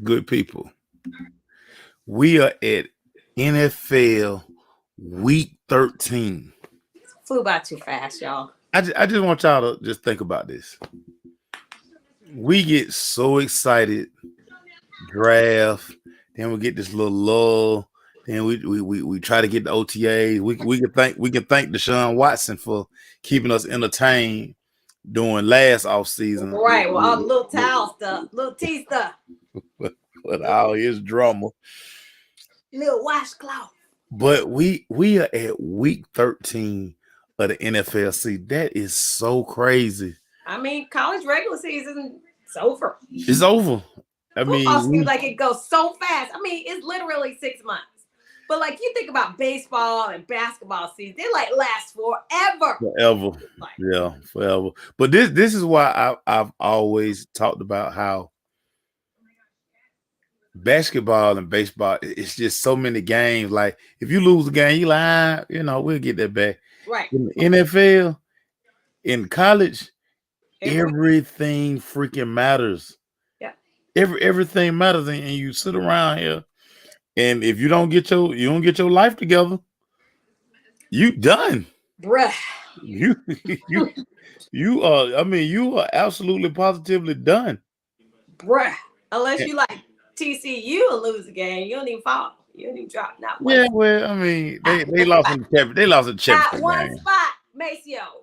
Good people. We are at NFL Week 13. Flew by too fast, y'all. I just want y'all to just think about this. We get so excited, draft, then we get this little lull. Then we try to get the OTAs. We can thank Deshaun Watson for keeping us entertained during last off season Right. Well, all the little towel stuff, little tea stuff, with all his drama. little washcloth. But we are at week 13 of the NFLC. That is so crazy. I mean, college regular season is over. It's over. I Football mean, seems like it goes so fast. I mean, it's literally 6 months. But like you think about baseball and basketball season, they like last forever. forever. Like, Yeah, forever. But this is why I've always talked about how basketball and baseball, it's just so many games. Like if you lose a game, you like, we'll get that back. right. In the NFL, in college, Every week. everything freaking matters. Yeah. Everything matters, and you sit around here, and if you don't get your life together, you done. Bruh. You you are. I mean, you are absolutely positively done. Bruh. Unless you like TCU will lose a game. You don't even fall. You don't even drop. Not one. Yeah, well, I mean, they lost in the championship. They lost in the Not championship one game. spot, Maceo.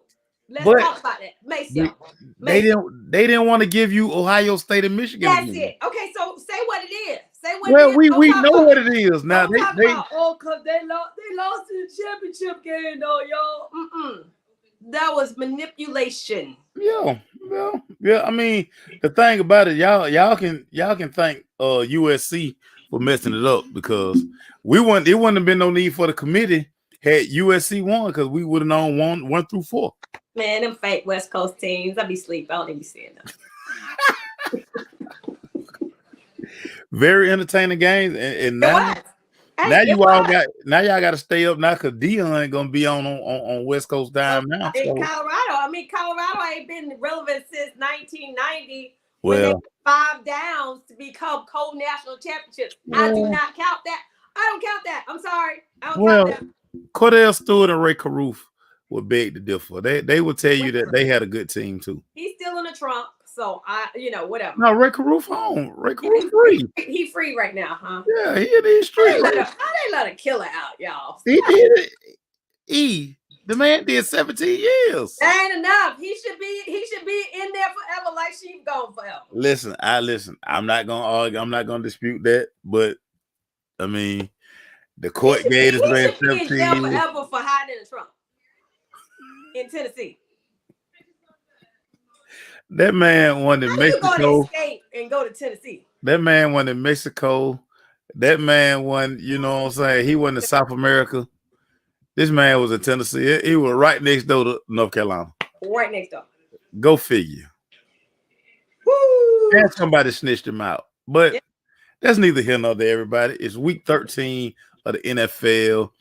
Let's But talk about it. Maceo. they didn't want to give you Ohio State and Michigan. That's again. it. Okay, so say what it is. Say what Well, it is. we know what it is now. Don't talk about, because they lost in the championship game, though, y'all. That was manipulation. Yeah. I mean, the thing about it, y'all can thank USC for messing it up, because it wouldn't have been no need for the committee had USC won, because we would have known one through 4. Man, them fake West Coast teams. I be sleep. I don't even be seeing them. Very entertaining games, and now y'all got to stay up now, because Dion ain't gonna be on West Coast time now. In Colorado ain't been relevant since 1990 Well, when they 5 downs to become co-national championships. I do not count that. I don't count that. I'm sorry. I don't count that. Cordell Stewart and Ray Caruth would beg to differ. They would tell you that they had a good team too. He's still in the trunk, so whatever. No, Ray Caruth home. Ray Caruth free. He free right now, huh? Yeah, he in the street. How they let a killer out, y'all? He did it. The man did 17 years. That ain't enough. He should be in there forever, like she's gone forever. Listen. I'm not gonna argue. I'm not gonna dispute that. But I mean, the court gave this man 17 years. Forever for hiding in the trunk in Tennessee. That man went to Mexico. You escape and go to Tennessee. That man went to Mexico. That man won. You know what I'm saying? He went to South America. This man was in Tennessee. He was right next door to North Carolina. Right next door. Go figure. Woo! And somebody snitched him out. But that's neither here nor there, everybody. It's week 13 of the NFL.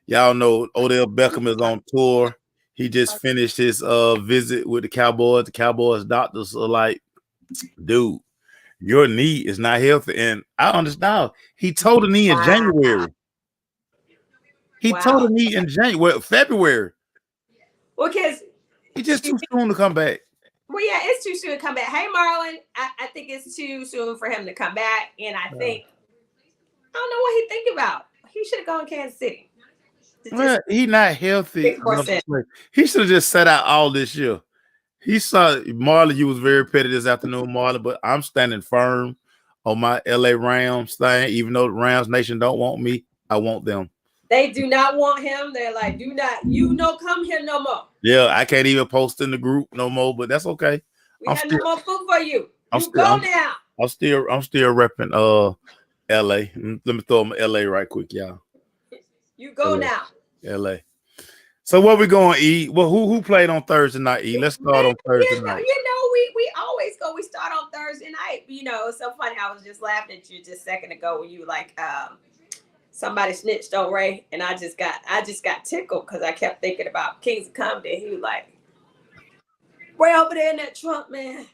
Y'all know Odell Beckham is on tour. He just finished his visit with the Cowboys. The Cowboys doctors are like, dude, your knee is not healthy. And I understand. He told the knee in January. He told the knee in February. Well, because it's just too soon to come back. Well, yeah, it's too soon to come back. Hey, Marlon, I think it's too soon for him to come back. And I don't know what he think about. He should have gone to Kansas City. Well, he not healthy. He should have just sat out all this year. He saw Marlon. You was very petty this afternoon, Marlon, but I'm standing firm on my LA Rams thing. Even though the Rams Nation don't want me, I want them. They do not want him. They're like, come here no more. Yeah, I can't even post in the group no more, but that's okay. We have no more food for you. I'm still repping LA. Let me throw them LA right quick, y'all. You go LA. now. LA. So what we going to eat? Well, who played on Thursday night? Let's start on Thursday night. We always go. We start on Thursday night. It's so funny. I was just laughing at you just a second ago when you were like, somebody snitched on Ray, and I just got tickled because I kept thinking about Kings of Comedy. He was like, Ray over there in that trunk, man.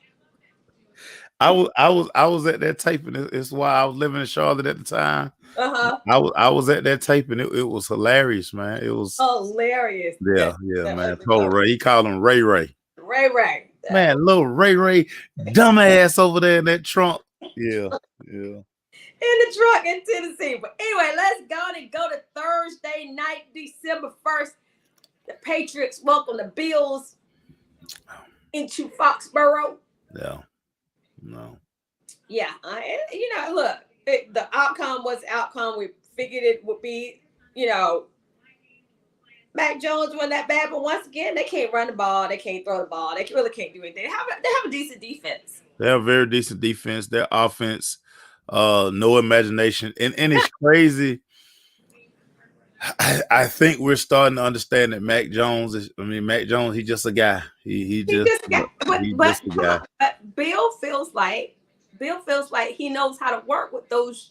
I was at that taping. It's why I was living in Charlotte at the time. I was at that taping. It was hilarious, man. It was hilarious. Yeah, man. Told Ray. He called him Ray Ray. Ray. Man, little Ray, dumbass over there in that trunk. Yeah. In the truck in Tennessee. But anyway, let's go to Thursday night, December 1st. The Patriots welcome the Bills into Foxborough. Yeah. No. Yeah. Look, the outcome was the outcome. We figured it would be, Mac Jones wasn't that bad, but once again, they can't run the ball. They can't throw the ball. They really can't do anything. They have a decent defense. They have a very decent defense. Their offense, no imagination. And it's crazy. I think we're starting to understand that Mac Jones, he's just a guy. He's just a guy. But Bill feels like he knows how to work with those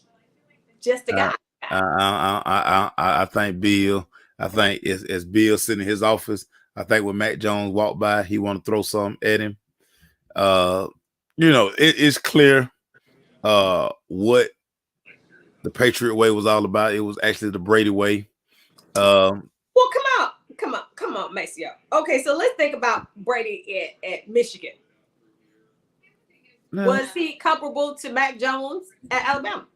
just a guy. I think Bill. I think as Bill sitting in his office, I think when Mac Jones walked by, he want to throw something at him. It's clear what the Patriot way was all about. It was actually the Brady way. Well, come on, Maceo. Okay, so let's think about Brady at Michigan. No. Was he comparable to Mac Jones at Alabama?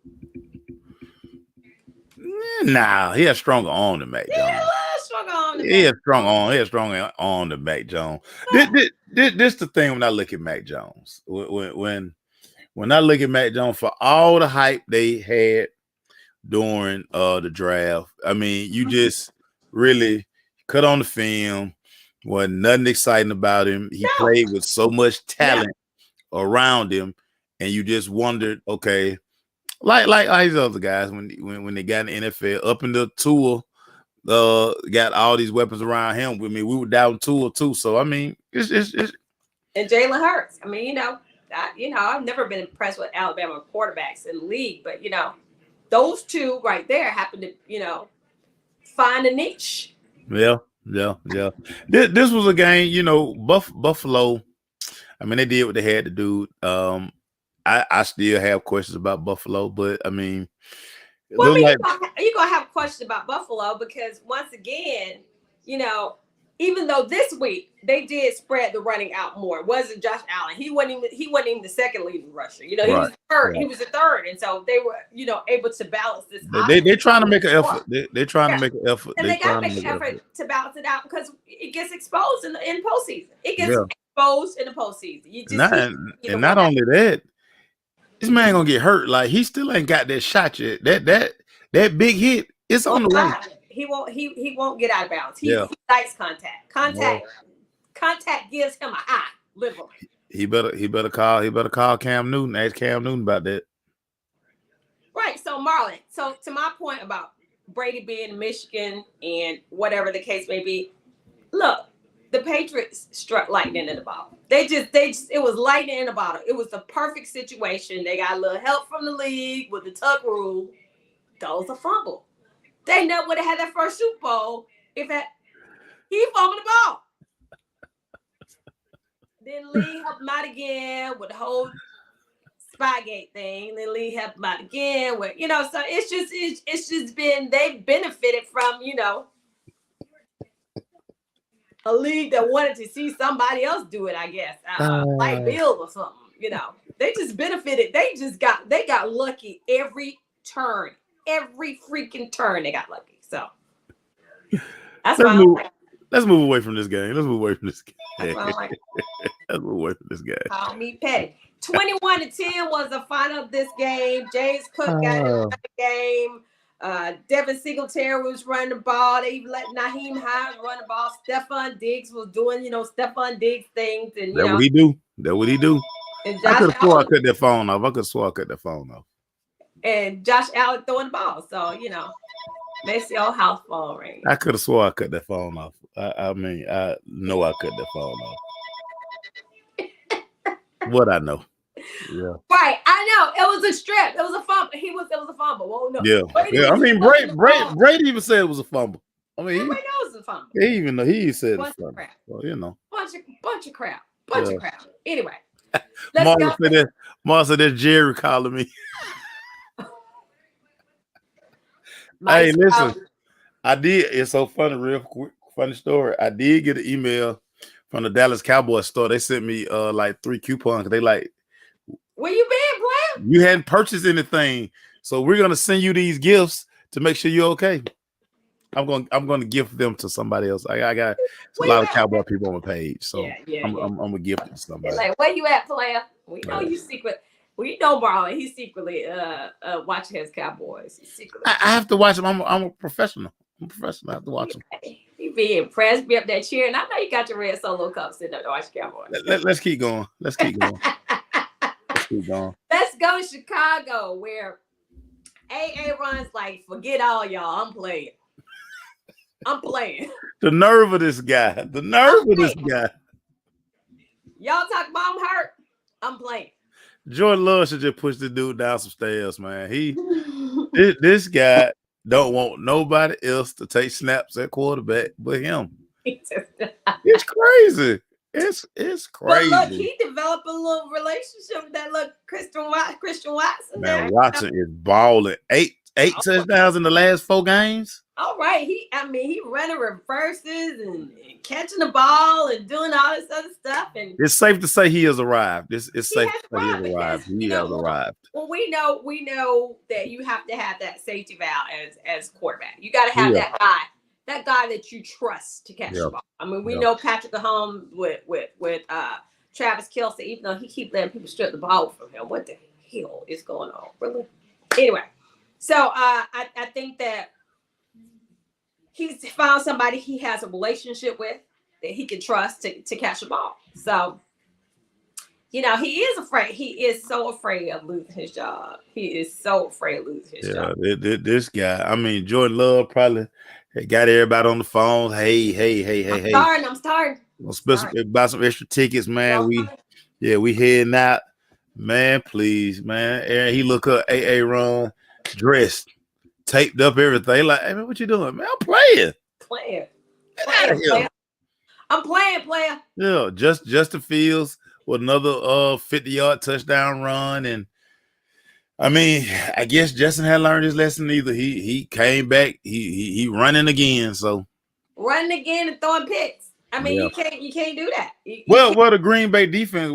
Nah, he had stronger arm than Mac Jones. He had strong arm than Mac Jones. This the thing when I look at Mac Jones. When I look at Mac Jones, for all the hype they had during the draft, I mean, you just really cut on the film. Wasn't nothing exciting about him. He played with so much talent around him, and you just wondered, okay. Like these other guys when they got in the NFL, up in the Tua, got all these weapons around him. I mean, we were down Tua too. So I mean, it's and Jalen Hurts. I mean, I've never been impressed with Alabama quarterbacks in the league, but those two right there happen to find a niche. Yeah. This was a game. Buffalo. I mean, they did what they had to do. I still have questions about Buffalo, but I mean, you're gonna have questions about Buffalo because once again, even though this week they did spread the running out more, it wasn't Josh Allen. He wasn't even the second leading rusher. He was the third. Right. He was the third, and so they were able to balance this. They're trying to make an effort. They're trying to make an effort. And they got to make an effort to balance it out because it gets exposed in postseason. It gets exposed in the postseason. You just not only that. This man gonna get hurt. Like he still ain't got that shot yet. That big hit, it's on the way. He won't get out of bounds. He likes contact. Contact gives him a high, literally. He better call Cam Newton. Ask Cam Newton about that. Right. So Marlon. So to my point about Brady being in Michigan and whatever the case may be, look. The Patriots struck lightning in the bottle. It was lightning in the bottle. It was the perfect situation. They got a little help from the league with the tuck rule. That was a fumble. They never would have had that first Super Bowl if he fumbled the ball. Then Lee helped him out again with the whole Spygate thing. Then Lee helped him out again with, so it's just been, they've benefited from, a league that wanted to see somebody else do it, I guess, like Bill or something. They just benefited. They got lucky every freaking turn. They got lucky. So that's why let's move away from this game. That's why I'm like, let's move away from this game. Call me petty. 21-10 was the final of this game. James Cook got in the game. Devin Singletary was running the ball. They even let Naheem Hines run the ball. Stephon Diggs was doing, Stephon Diggs things. And That's what he do. And I could have swore I cut that phone off. And Josh Allen throwing the ball. So, makes your house phone ring. I could have swore I cut that phone off. I know I cut that phone off. What I know. Yeah. Right, I know. It was a strip. It was a fumble. It was a fumble. Well, no. Yeah. I mean, Brady even said it was a fumble. I mean, everybody knows it's a fumble. He said it was a fumble. Crap. Well, Bunch of crap. Anyway, let's go. Martha, that's Jerry calling me. Mike's Hey, listen, calling. I did. It's so funny, real quick, funny story. I did get an email from the Dallas Cowboys store. They sent me like 3 coupons. They like, Where you been, player? you hadn't purchased anything, so we're gonna send you these gifts to make sure you're okay. I'm gonna gift them to somebody else. I got a lot of Cowboy people on my page, so I'm gonna gift it to somebody. Like, where you at, player? We know you secret. We know Marlon. He's secretly watching his Cowboys. He's secretly. I have to watch them. I'm a professional. I'm a professional. I have to watch them. You be impressed, be up there cheering. I know you got your red Solo cup sitting up to watch Cowboys. Let's keep going. Let's keep going. Let's keep going. Let's go to Chicago, where AA runs like, forget all y'all. I'm playing. I'm playing. The nerve of this guy. The nerve of this guy. Y'all talk about I'm hurt. I'm playing. Jordan Love should just push the dude down some stairs, man. This guy don't want nobody else to take snaps at quarterback but him. It's crazy. It's crazy. But look, he developed a little relationship with that little Christian Watson. Man, Watson is balling. Eight touchdowns in the last 4 games. All right, he running reverses and catching the ball and doing all this other stuff. And it's safe to say he has arrived. It's safe to say he has arrived. He has arrived. Well, we know that you have to have that safety valve as quarterback. You got to have that guy that you trust to catch the ball. I mean, we know Patrick Mahomes with Travis Kelce, even though he keep letting people strip the ball from him. What the hell is going on? Really? Anyway, so I think that he's found somebody he has a relationship with that he can trust to catch the ball. So, he is afraid. He is so afraid of losing his job. He is so afraid of losing his job. This guy, I mean, Jordan Love probably got everybody on the phone. Hey. I'm starting. Buy some extra tickets, man. We heading out. Man, please, man. Aaron, he look up AA run, dressed, taped up everything. Like, hey, man, what you doing, man? I'm playing. I'm playing, player. Yeah, Justin Fields with another 50-yard touchdown run. And I mean, I guess Justin had learned his lesson either. He came back, he running again. So running again and throwing picks. I mean, you can't do that. Well, the Green Bay defense,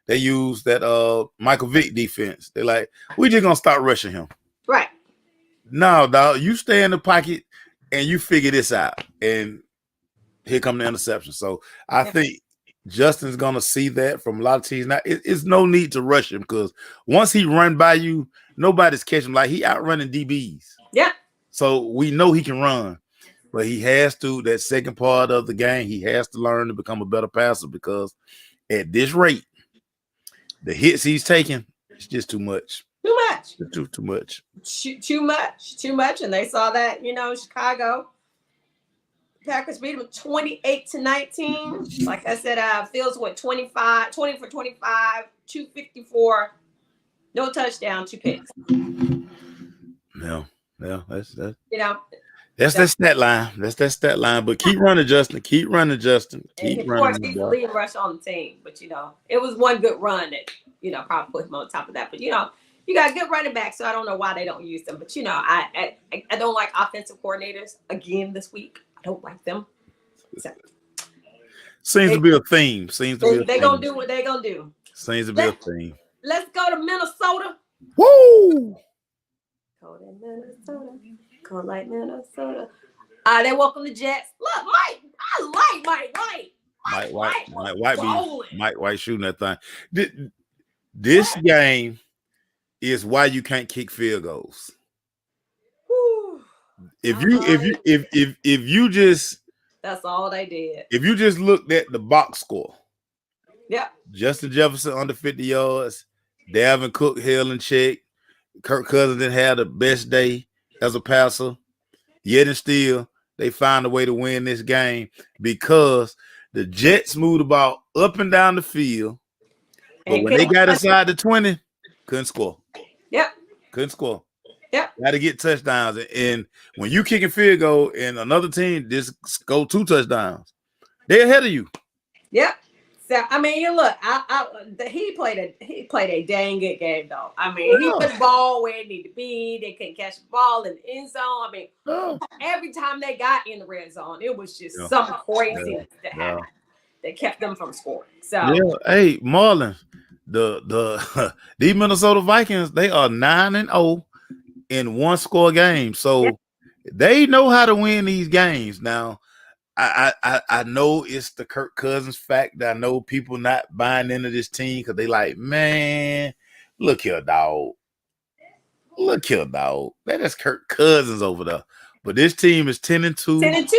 they use that Michael Vick defense. They're like, we just gonna start rushing him. Right. No, dog, you stay in the pocket and you figure this out. And here come the interception. So I think Justin's gonna see that from a lot of teams. Now it's no need to rush him because once he run by you, nobody's catching him. Like he outrunning DBs. Yeah. So we know he can run. But he has to, that second part of the game, he has to learn to become a better passer because at this rate, the hits he's taking, it's just too much. Too much. Too much. Too much. And they saw that, Chicago. Packers beat them 28-19. Like I said, Fields went 20 for 25, 254, no touchdown, 2 picks. No, that's that. That's that stat line. That's that stat line. But keep running, Justin. Keep running. Of course, he's the leading rush on the team. But it was one good run that probably put him on top of that. But you got good running backs, so I don't know why they don't use them. But I don't like offensive coordinators again this week. I don't like them. So, seems to be a theme. They're gonna do what they're gonna do. Seems to be a theme. Let's go to Minnesota. Woo! Cold in Minnesota. Cold like Minnesota. They welcome the Jets. Look, Mike. I like Mike White. Mike White shooting that thing. This game is why you can't kick field goals. Whew. If you just, that's all they did. If you just looked at the box score, Justin Jefferson under 50 yards, Dalvin Cook held in check, Kirk Cousins didn't have the best day as a passer, yet and still they find a way to win this game because the Jets moved the ball up and down the field, but when they got inside the 20, couldn't score. Couldn't score. Got to get touchdowns. And when you kick a field goal and another team just go 2 touchdowns, they're ahead of you. So I mean, you look, he played a dang good game though. I mean, he put the ball where it needed to be. They couldn't catch the ball in the end zone. I mean, every time they got in the red zone, it was just something crazy that happened that kept them from scoring. So hey, Marlon, the these Minnesota Vikings, they are 9-0 in one score games, so they know how to win these games. Now, I know it's the Kirk Cousins fact. I know people not buying into this team because they like, man, look here, dog. Look here, dog. That is Kirk Cousins over there. But this team is 10-2. 10-2.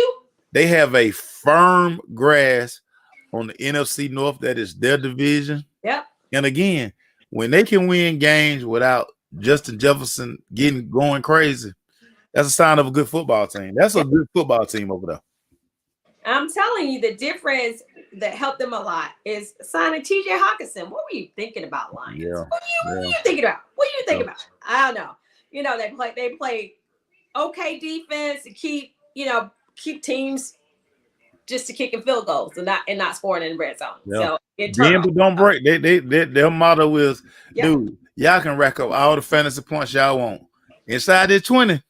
They have a firm grasp on the NFC North. That is their division. Yep. And again, when they can win games without Justin Jefferson going crazy, that's a sign of a good football team. That's a good football team over there. I'm telling you, the difference that helped them a lot is signing TJ Hawkinson. What were you thinking about, Lions? Yeah. What are you thinking about? What are you thinking about? I don't know. You know, they play okay defense to keep teams just to kicking field goals and not scoring in the red zone. Yeah. So but don't break. Their motto is, dude, y'all can rack up all the fantasy points y'all want. Inside this 20.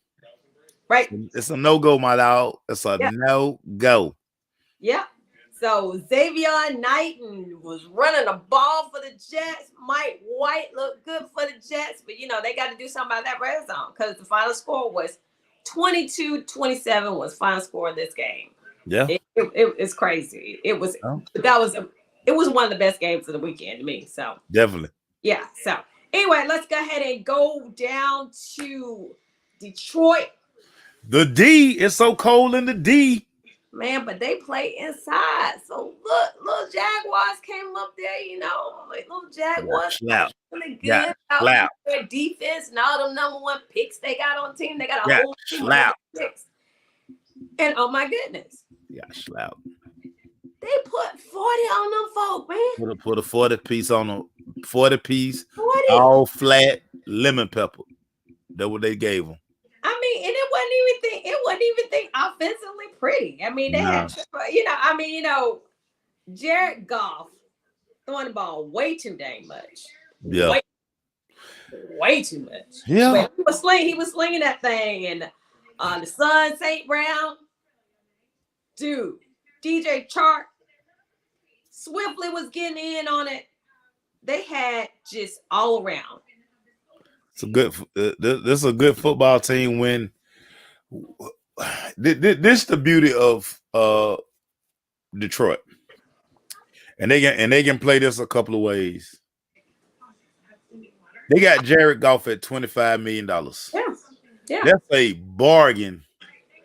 Right. It's a no-go, my dog. It's a no-go. Yeah. So Xavier Knighton was running the ball for the Jets. Mike White looked good for the Jets, but they got to do something about that red zone because the final score was 22-27 was final score of this game. Yeah. It's crazy. It was one of the best games of the weekend to me. So definitely. Yeah. So anyway, let's go ahead and go down to Detroit. The D is so cold in the D. Man, but they play inside. So look, little Jaguars came up there, little Jaguars really good about their defense and all them number one picks they got on the team. They got a whole team of picks. And oh my goodness. Yeah, slap. They put 40 on them folk, man. Put a 40 piece on them. 40 piece, all flat lemon pepper. That's what they gave them. I mean, and it wasn't even offensively pretty. I mean, they had, Jared Goff throwing the ball way too dang much. Yeah. Way too much. Yeah. But he was slinging that thing, and the son, St. Brown, dude, DJ Chark, Swiftly was getting in on it. They had just all around. It's a good. This is a good football team. When this the beauty of Detroit, and they can play this a couple of ways. They got Jared Goff at $25 million. Yeah, that's a bargain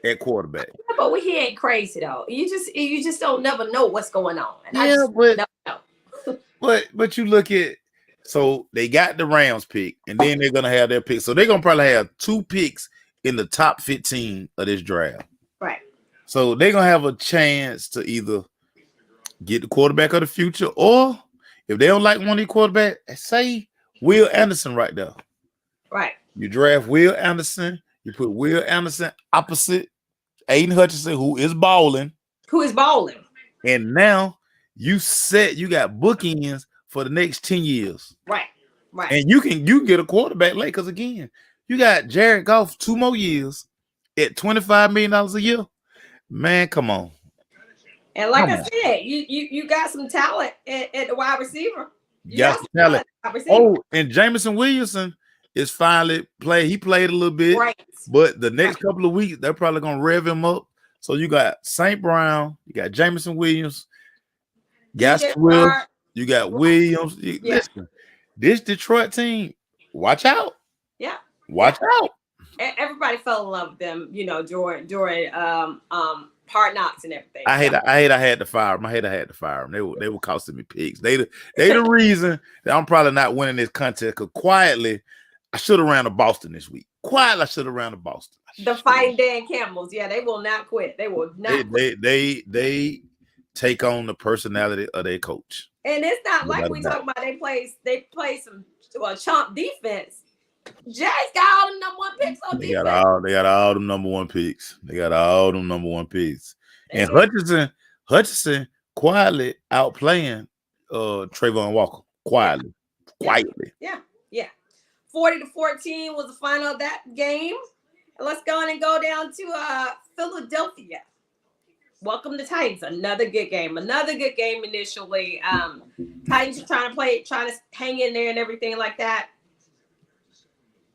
at quarterback. Yeah, but he ain't crazy though. You just don't never know what's going on. But you look at, so they got the Rams pick, and then they're gonna have their pick. So they're gonna probably have 2 picks in the top 15 of this draft. Right. So they're gonna have a chance to either get the quarterback of the future, or if they don't like one of the quarterback, say Will Anderson right there. Right. You draft Will Anderson, you put Will Anderson opposite Aiden Hutchinson, who is balling. And now you got bookends for the next 10 years. Right. And you can get a quarterback late, because again, you got Jared Goff 2 more years at $25 million a year. Man, come on. And like I said, you got some talent at the wide receiver. You got some talent. Oh, and Jameson Williamson is finally played. He played a little bit, but the next couple of weeks, they're probably going to rev him up. So you got St. Brown, you got Jameson Williams, got Swift, you got Williams. Listen, this Detroit team, watch out. Yeah. Watch out. Everybody fell in love with them, during Hard Knocks and everything. I had to fire them. They were costing me picks. They the reason that I'm probably not winning this contest, because quietly I should have ran to Boston this week. I should have ran to Boston. The Fighting Dan Campbells, they will not quit. They will not. They take on the personality of their coach. And it's not like we talk about they play some chump defense. Jags got all the number 1 picks on defense. They got all the number 1 picks. And Hutchinson quietly outplaying Trayvon Walker quietly. Yeah. 40-14 was the final of that game. Let's go on and go down to Philadelphia. Welcome to Titans. Another good game initially. Titans are trying to hang in there and everything like that.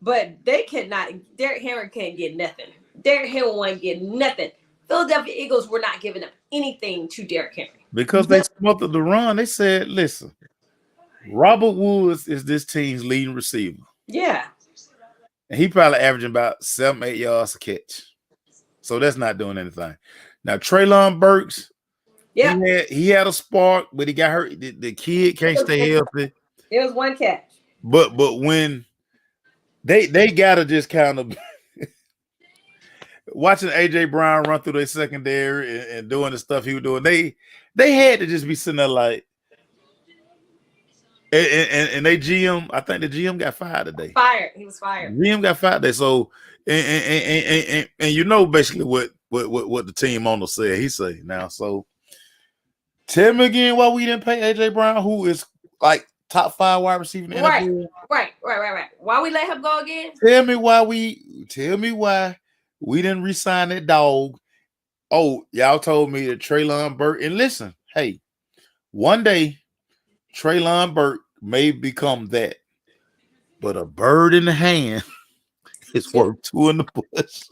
But they cannot. Derrick Henry can't get nothing. Derrick Henry won't get nothing. Philadelphia Eagles were not giving up anything to Derrick Henry. Because they smothered the run. They said, listen, Robert Woods is this team's leading receiver. Yeah. And he probably averaging about 7-8 yards a catch. So that's not doing anything. Now, Treylon Burks, he had a spark, but he got hurt. The kid can't stay healthy. It was one catch. But when they gotta just kind of watching AJ Brown run through their secondary and doing the stuff he was doing, they had to just be sitting there like, and they GM, I think the GM got fired today. He was fired. GM got fired today. So and you know basically what the team owner said. He said now, so tell me again why we didn't pay AJ Brown, who is like top 5 wide receiver in the NFL. Right. Why we let him go again? Tell me why we didn't re-sign that dog. Oh, y'all told me that Treylon Burke. And listen, hey, one day Treylon Burke may become that, but a bird in the hand is worth 2 in the bush.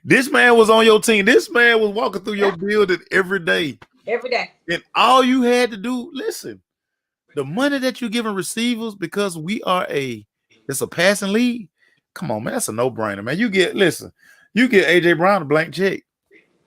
This man was on your team. This man was walking through your building every day. And all you had to do, listen, the money that you're giving receivers, because it's a passing league. Come on, man, that's a no-brainer, man. You get AJ Brown a blank check.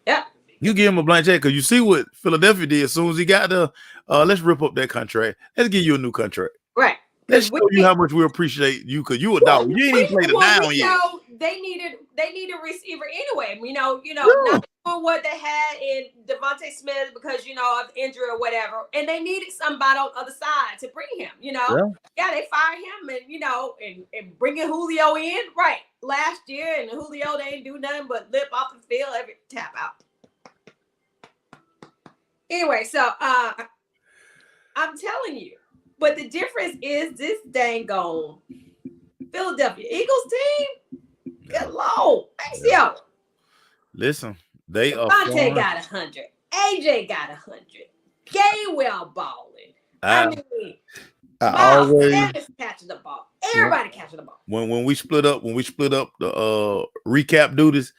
Yeah. You give him a blank check because you see what Philadelphia did as soon as he got the let's rip up that contract. Let's give you a new contract. Right. Let's show you how much we appreciate you because you a dog. You ain't even played it down yet. They needed a receiver anyway. Not doing what they had in Devontae Smith because of injury or whatever, and they needed somebody on the other side to bring him. They fired him and bringing Julio in right last year, and Julio they didn't do nothing but lip off the field every tap out. Anyway, so I'm telling you. But the difference is this dang gone Philadelphia Eagles team. Good Lord. Thanks, yo. Listen, they are. Devontae got 100. AJ got 100. Gainwell balling. Miles catching the ball. Everybody catching the ball. When we split up the recap duties,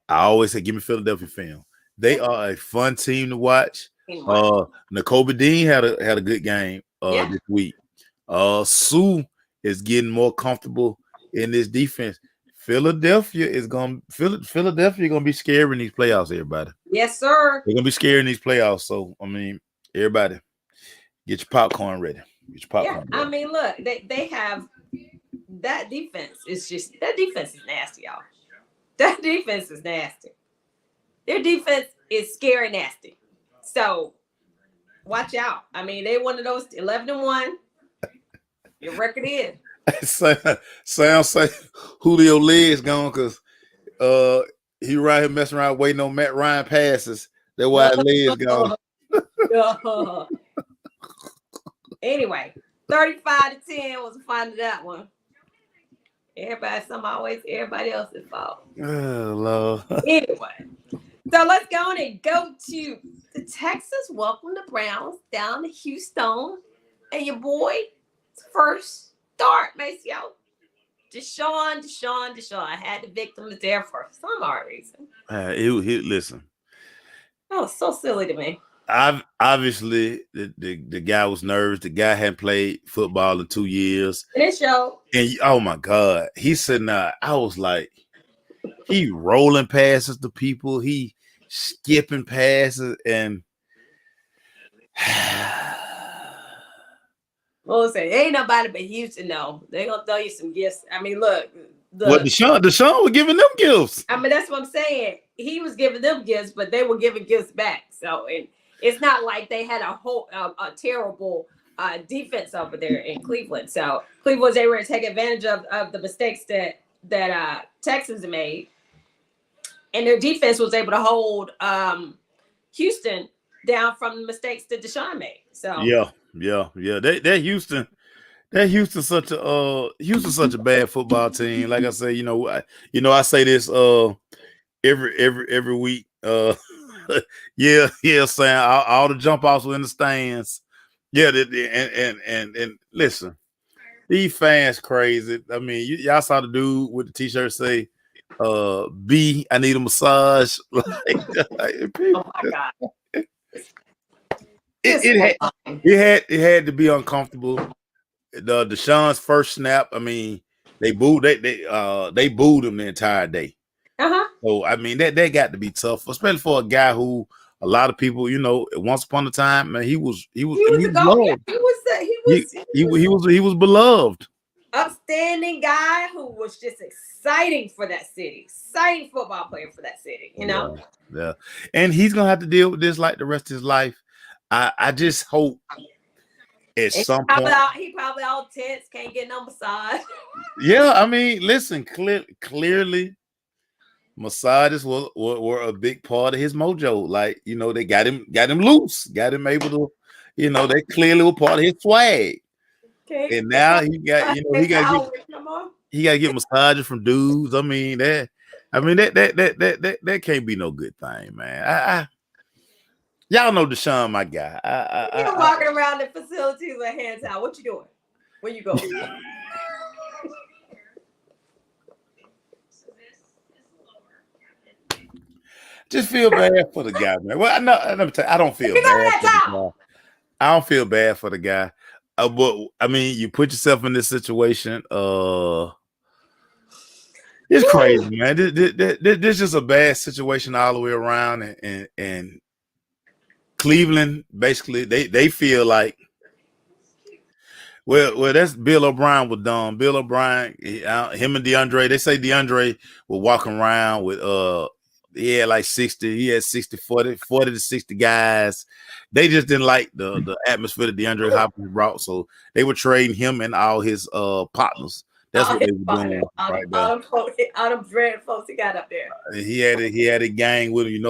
I always say, give me Philadelphia film. They are a fun team to watch. Nakobe Dean had a good game this week. Sue is getting more comfortable in this defense. Philadelphia gonna be scary in these playoffs, everybody. Yes, sir. They're gonna be scary in these playoffs. So everybody, get your popcorn ready. Ready. I mean, look, they have that defense. That defense is nasty, y'all. That defense is nasty. Their defense is scary nasty. So watch out. I mean, they one of those 11-1. Your record is. Sounds like Julio legs gone because he right here messing around waiting on Matt Ryan passes. That's why his legs gone. Anyway, 35-10 was the final of that one. Everybody else's fault. Oh, Lord. Anyway, so let's go on and go to the Texas Welcome the Browns down to Houston. And your boy, first start, Maceo. Deshaun. I had the victims there for some odd reason. Listen. That was so silly to me. Obviously, the guy was nervous. The guy hadn't played football in 2 years. And it showed. And oh my God, he's sitting there. I was like, he rolling passes to people. He skipping passes and. Well, listen, ain't nobody but Houston, though. They gonna throw you some gifts. I mean, look. Deshaun was giving them gifts. I mean, that's what I'm saying. He was giving them gifts, but they were giving gifts back. So, and it's not like they had a terrible defense over there in Cleveland. So Cleveland was able to take advantage of the mistakes that Texans made, and their defense was able to hold Houston down from the mistakes that Deshaun made. So yeah. That Houston such a bad football team. Like I say, I say this every week. Sam. All the jump offs were in the stands. Yeah, and listen, these fans crazy. I mean, y'all saw the dude with the t-shirt say, B, I need a massage. oh my God. It had to be uncomfortable. Deshaun's first snap, I mean, they booed him the entire day. So I mean that got to be tough, especially for a guy who a lot of people, once upon a time, man, he was beloved. He was beloved. Upstanding guy who was just exciting for that city, exciting football player for that city, Yeah. And he's gonna have to deal with this like the rest of his life. I just hope at some point he probably all tense, can't get no massage. Yeah, I mean, listen, clearly massages were a big part of his mojo. Like, they got him loose, got him able to, they clearly were part of his swag. Okay. And now he got to get massages from dudes. I mean that can't be no good thing, man. Y'all know Deshaun, my guy. You're walking around the facilities with hands out. What you doing? Where you going? Just feel bad for the guy, man. Well, let me tell you, I don't feel bad for the guy. I don't feel bad for the guy. But I mean, you put yourself in this situation. It's crazy, man. This is just a bad situation all the way around, and Cleveland basically they feel like, well, that's Bill O'Brien was done. Bill O'Brien, him and DeAndre, they say DeAndre was walking around with he had like 60, he had 40 to 60 guys. They just didn't like the atmosphere that DeAndre Hopkins brought, so they were trading him and all his partners. That's what they were doing right there. All them dread folks he got up there. He had a gang with him.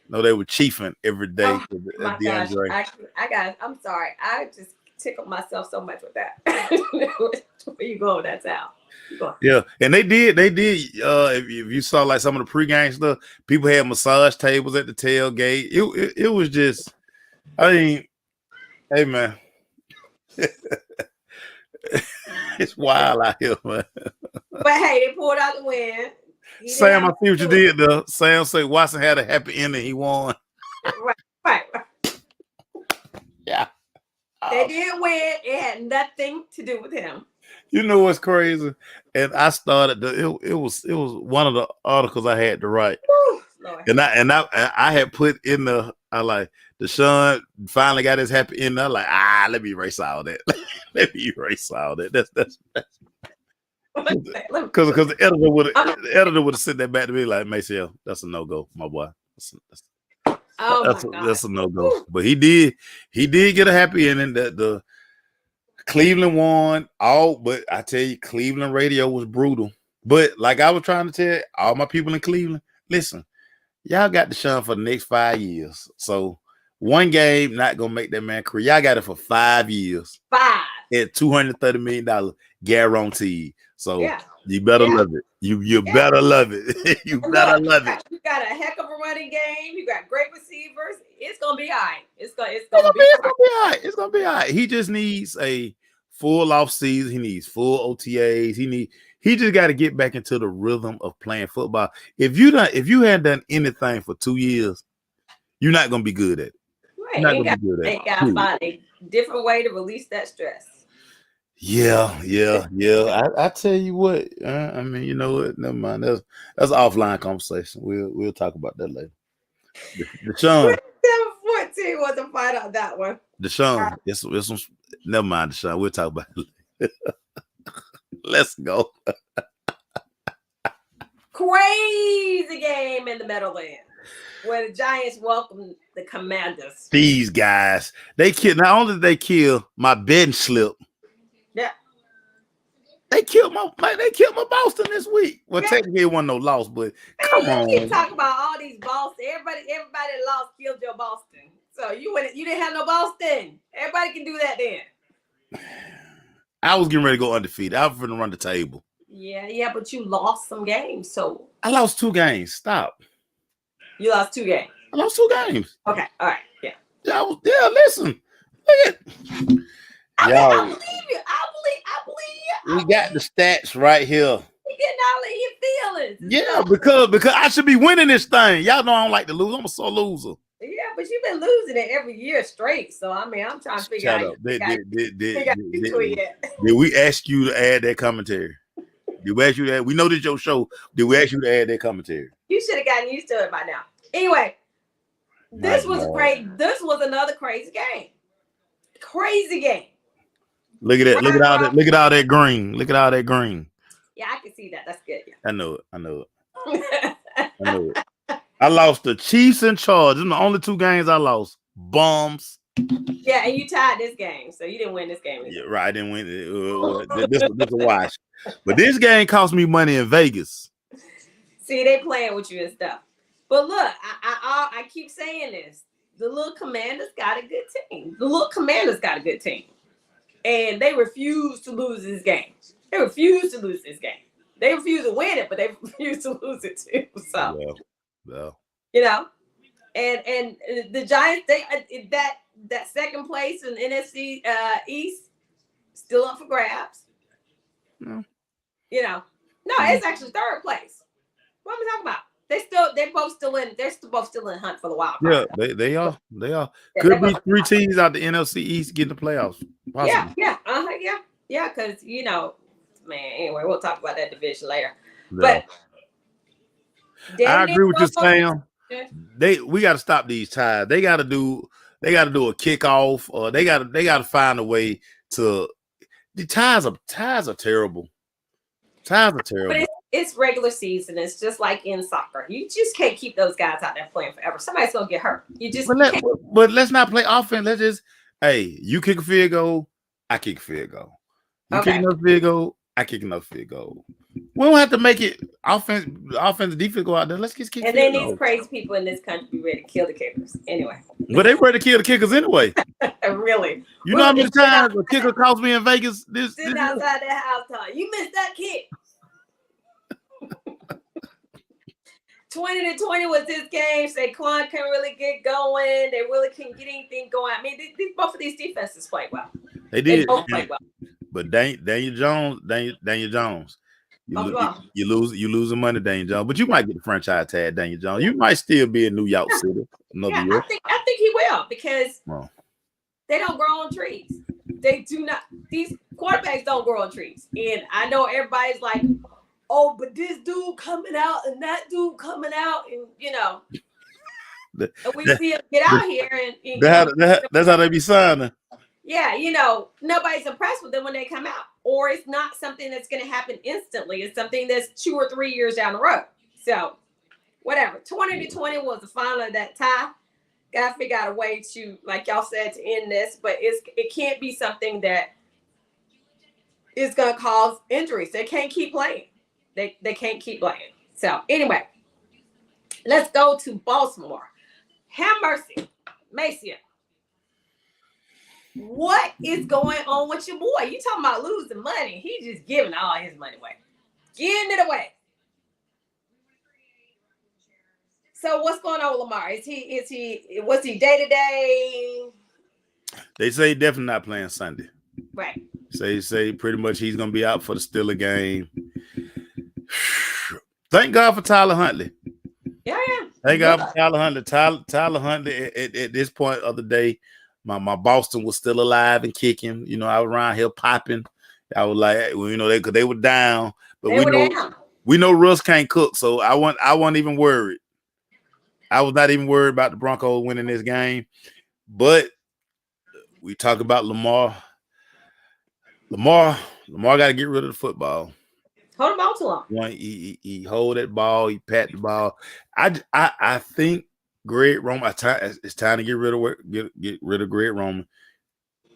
They were chiefing every day. Oh my gosh! I'm sorry. I just tickled myself so much with that. Where you going? That's out. Yeah, and they did. If you saw like some of the pregame stuff, people had massage tables at the tailgate. It was just, I mean, hey man, it's wild out here, man. But hey, they pulled out the win. Sam, I see what you did there. Sam say Watson had a happy ending. He won. Right. Yeah. They did win. It had nothing to do with him. You know what's crazy? And I started it was one of the articles I had to write. Woo, and I had put in Deshaun finally got his happy ending. I'm like, let me erase all that. Let me erase all that. That's because the editor would have sent that back to me like, Maceo, that's a no-go, my boy. That's a no-go. But he did get a happy ending. That the Cleveland won but I tell you, Cleveland radio was brutal. But like I was trying to tell all my people in Cleveland, listen, y'all got Deshaun for the next 5 years. So one game not gonna make that man career. Y'all got it for 5 years. 5 at $230 million guaranteed. So you better love it. You better love it. You better love it. You got a heck of a running game. You got great receivers. It's gonna be all right. It's gonna be all right. He just needs a full off season. He needs full OTAs. He just got to get back into the rhythm of playing football. If you hadn't done anything for 2 years, you're not gonna be good at it. Right. You got to find a different way to release that stress. Yeah. I tell you what. I mean, you know what? Never mind. That's an offline conversation. We'll talk about that later. Deshaun. 7-14 was a fight on that one. Deshaun. Never mind, Deshaun. We'll talk about it later. Let's go. Crazy game in the Meadowlands where the Giants welcome the Commanders. These guys, not only did they kill my betting slip. Yeah. They killed my Boston this week. Well, technically it wasn't no loss, but come you on. keep talking about all these Boston. Everybody that lost killed your Boston. So you didn't have no Boston. Everybody can do that then. I was getting ready to go undefeated. I was going to run the table. Yeah, but you lost some games. So I lost 2 games. Stop. You lost 2 games. I lost 2 games. Okay, all right, yeah. Listen. Look at. I believe you. I believe you. We got the stats right here. You getting all in your feelings. Yeah, because I should be winning this thing. Y'all know I don't like to lose. I'm a sore loser. Yeah, but you've been losing it every year straight. So I mean, I'm trying to figure out. Did we ask you to add that commentary? Did we ask you that? We know this your show. Did we ask you to add that commentary? You should have gotten used to it by now. Anyway, this was great. This was another crazy game. Crazy game. Look at that. Look at all that green. Look at all that green. Yeah, I can see that. That's good. Yeah. I know it. I lost the Chiefs and Chargers. The only 2 games I lost. Bums. Yeah, and you tied this game, so you didn't win this game. Yeah, right. I didn't win. This was a wash. But this game cost me money in Vegas. See, they playing with you and stuff. But look, I keep saying this. The little Commanders got a good team. And they refuse to lose this game. They refuse to win it, but they refuse to lose it too. So, you know, and the Giants, that second place in NFC East still up for grabs. No. You know, no, it's actually 3rd place. What am I talking about? They're both still in the hunt for the wild card. Yeah, they are. Yeah, could be 3 teams out the NFC East getting the playoffs. Possibly. Yeah, because man. Anyway, we'll talk about that division later. Yeah. But I agree with you, Sam. We got to stop these ties. They got to do a kickoff, or they got to find a way to. The ties are terrible. Ties are terrible. But it's regular season. It's just like in soccer. You just can't keep those guys out there playing forever. Somebody's gonna get hurt. But let's not play offense. Let's just, you kick a field goal, I kick a field goal. You kick another field goal, I kick another field goal. We don't have to make it offense, defense go out there. Let's just kick. And then these crazy people in this country be ready to kill the kickers anyway. But they ready to kill the kickers anyway. Really? You know how many times a kicker cost me in Vegas? Sitting outside that house time. You missed that kick. 20-20 was this game. Saquon couldn't really get going. They really couldn't get anything going. I mean, both of these defenses played well. They did. They both played well. But Daniel Jones. You losing money, Daniel Jones. But you might get the franchise tag, Daniel Jones. You might still be in New York City another year. I think he will, because they don't grow on trees. They do not. These quarterbacks don't grow on trees. And I know everybody's like, oh, but this dude coming out and that dude coming out, and we see him get out here and that's how they be signing. Yeah, nobody's impressed with them when they come out, or it's not something that's going to happen instantly. It's something that's 2 or 3 years down the road. So, whatever. 20-20 was the final of that tie. Got to figure out a way to, like y'all said, to end this, but it can't be something that is going to cause injuries. They can't keep playing. They can't keep playing. So, anyway, let's go to Baltimore. Have mercy. Macia. What is going on with your boy? You talking about losing money. He's just giving all his money away. Giving it away. So what's going on with Lamar? Was he day-to-day? They say definitely not playing Sunday. Right. Say pretty much he's gonna be out for the Steelers game. Thank God for Tyler Huntley. Yeah. Thank God for Tyler Huntley. Tyler Huntley at this point of the day. My Boston was still alive and kicking. I was around here popping. I was like, they were down, but we know Russ can't cook, so I wasn't even worried. I was not even worried about the Broncos winning this game. But we talk about Lamar. Lamar got to get rid of the football. Hold the ball too long. He hold that ball. He pat the ball. I think Greg Roman. It's time to get rid of Greg Roman.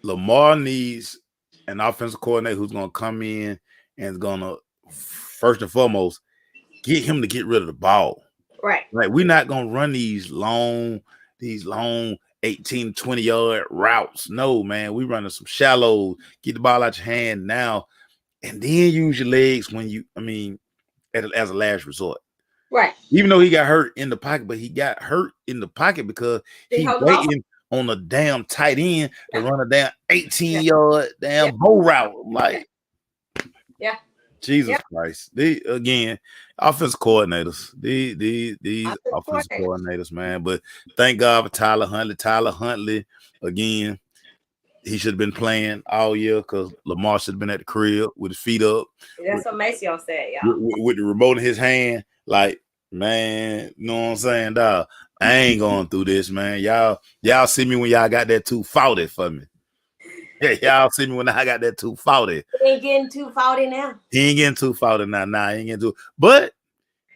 Lamar needs an offensive coordinator who's going to come in and is gonna first and foremost get him to get rid of the ball. Right. Like, we're not gonna run these long 18, 20-yard routes. No, man. We running some shallow, get the ball out your hand now, and then use your legs as a last resort. Right. Even though he got hurt in the pocket, but he got hurt in the pocket because he waiting on a damn tight end to run a damn 18-yard damn bow route. Like, Jesus Christ. Again, offensive coordinators. These offensive coordinators, man. But thank God for Tyler Huntley. Tyler Huntley, again, he should have been playing all year because Lamar should have been at the crib with his feet up. That's what Maceo said, y'all. With the remote in his hand. Like, man, you know what I'm saying, dog? I ain't going through this, man. Y'all see me when y'all got that 240 for me. Yeah, y'all see me when I got that 240. He ain't getting 240 now. He ain't getting 240 now. Nah, he ain't getting to. But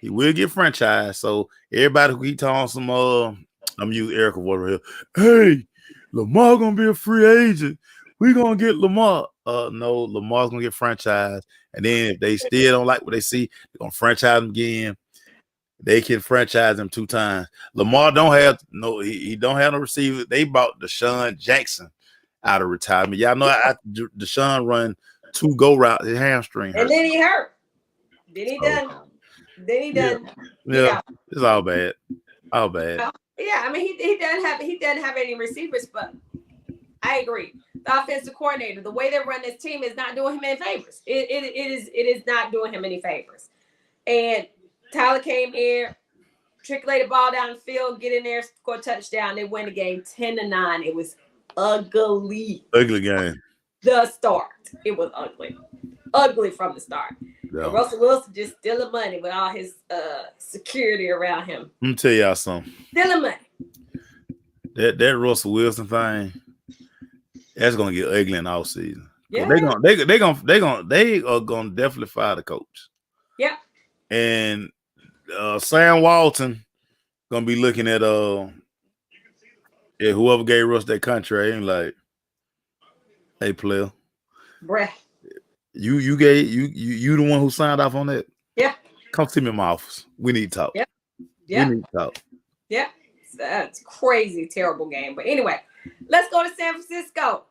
he will get franchised. So everybody who keep talking some I'm using Erica over here. Hey, Lamar gonna be a free agent. We gonna get Lamar. No, Lamar's gonna get franchised. And then if they still don't like what they see, they're gonna franchise him again. They can franchise him 2 times. Lamar don't have he don't have no receiver. They bought Deshaun Jackson out of retirement. Y'all know Deshaun run 2 go routes, his hamstring hurt. And then he hurt. Then he done. Yeah. It's all bad. All bad. Yeah, I mean he doesn't have any receivers, but I agree. The offensive coordinator, the way they run this team is not doing him any favors. It is not doing him any favors. And Tyler came in, trickulated ball down the field, get in there, score a touchdown. They win the game 10-9. It was ugly. Ugly game. The start. It was ugly. Ugly from the start. Yeah. Russell Wilson just stealing money with all his security around him. Let me tell y'all something. Stealing money. That Russell Wilson thing, that's gonna get ugly in all season. Yeah. They are gonna definitely fire the coach. Yeah. And Sam Walton gonna be looking at whoever gave Russ that contract and like, hey player, bruh, you the one who signed off on that. Yeah, come see me in my office. We need to talk. Yeah, we need to talk. Yeah, that's crazy, terrible game. But anyway, let's go to San Francisco.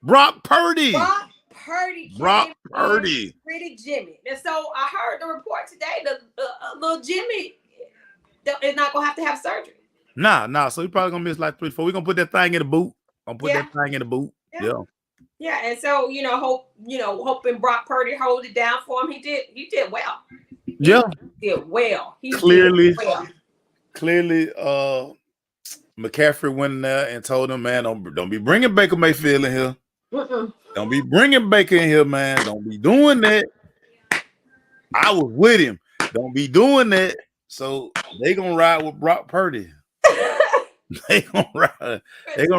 Brock Purdy. Pretty Jimmy. And so I heard the report today that little Jimmy is not gonna have to have surgery. Nah. So he probably gonna miss like 3-4. We're gonna put that thing in the boot. Yeah. Yeah, and so hoping Brock Purdy hold it down for him. He did well. He did well. Clearly, McCaffrey went in there and told him, man, don't be bringing Baker Mayfield in here. Don't be bringing Baker in here, man. Don't be doing that. I was with him. Don't be doing that. So they gonna ride with Brock Purdy. They gonna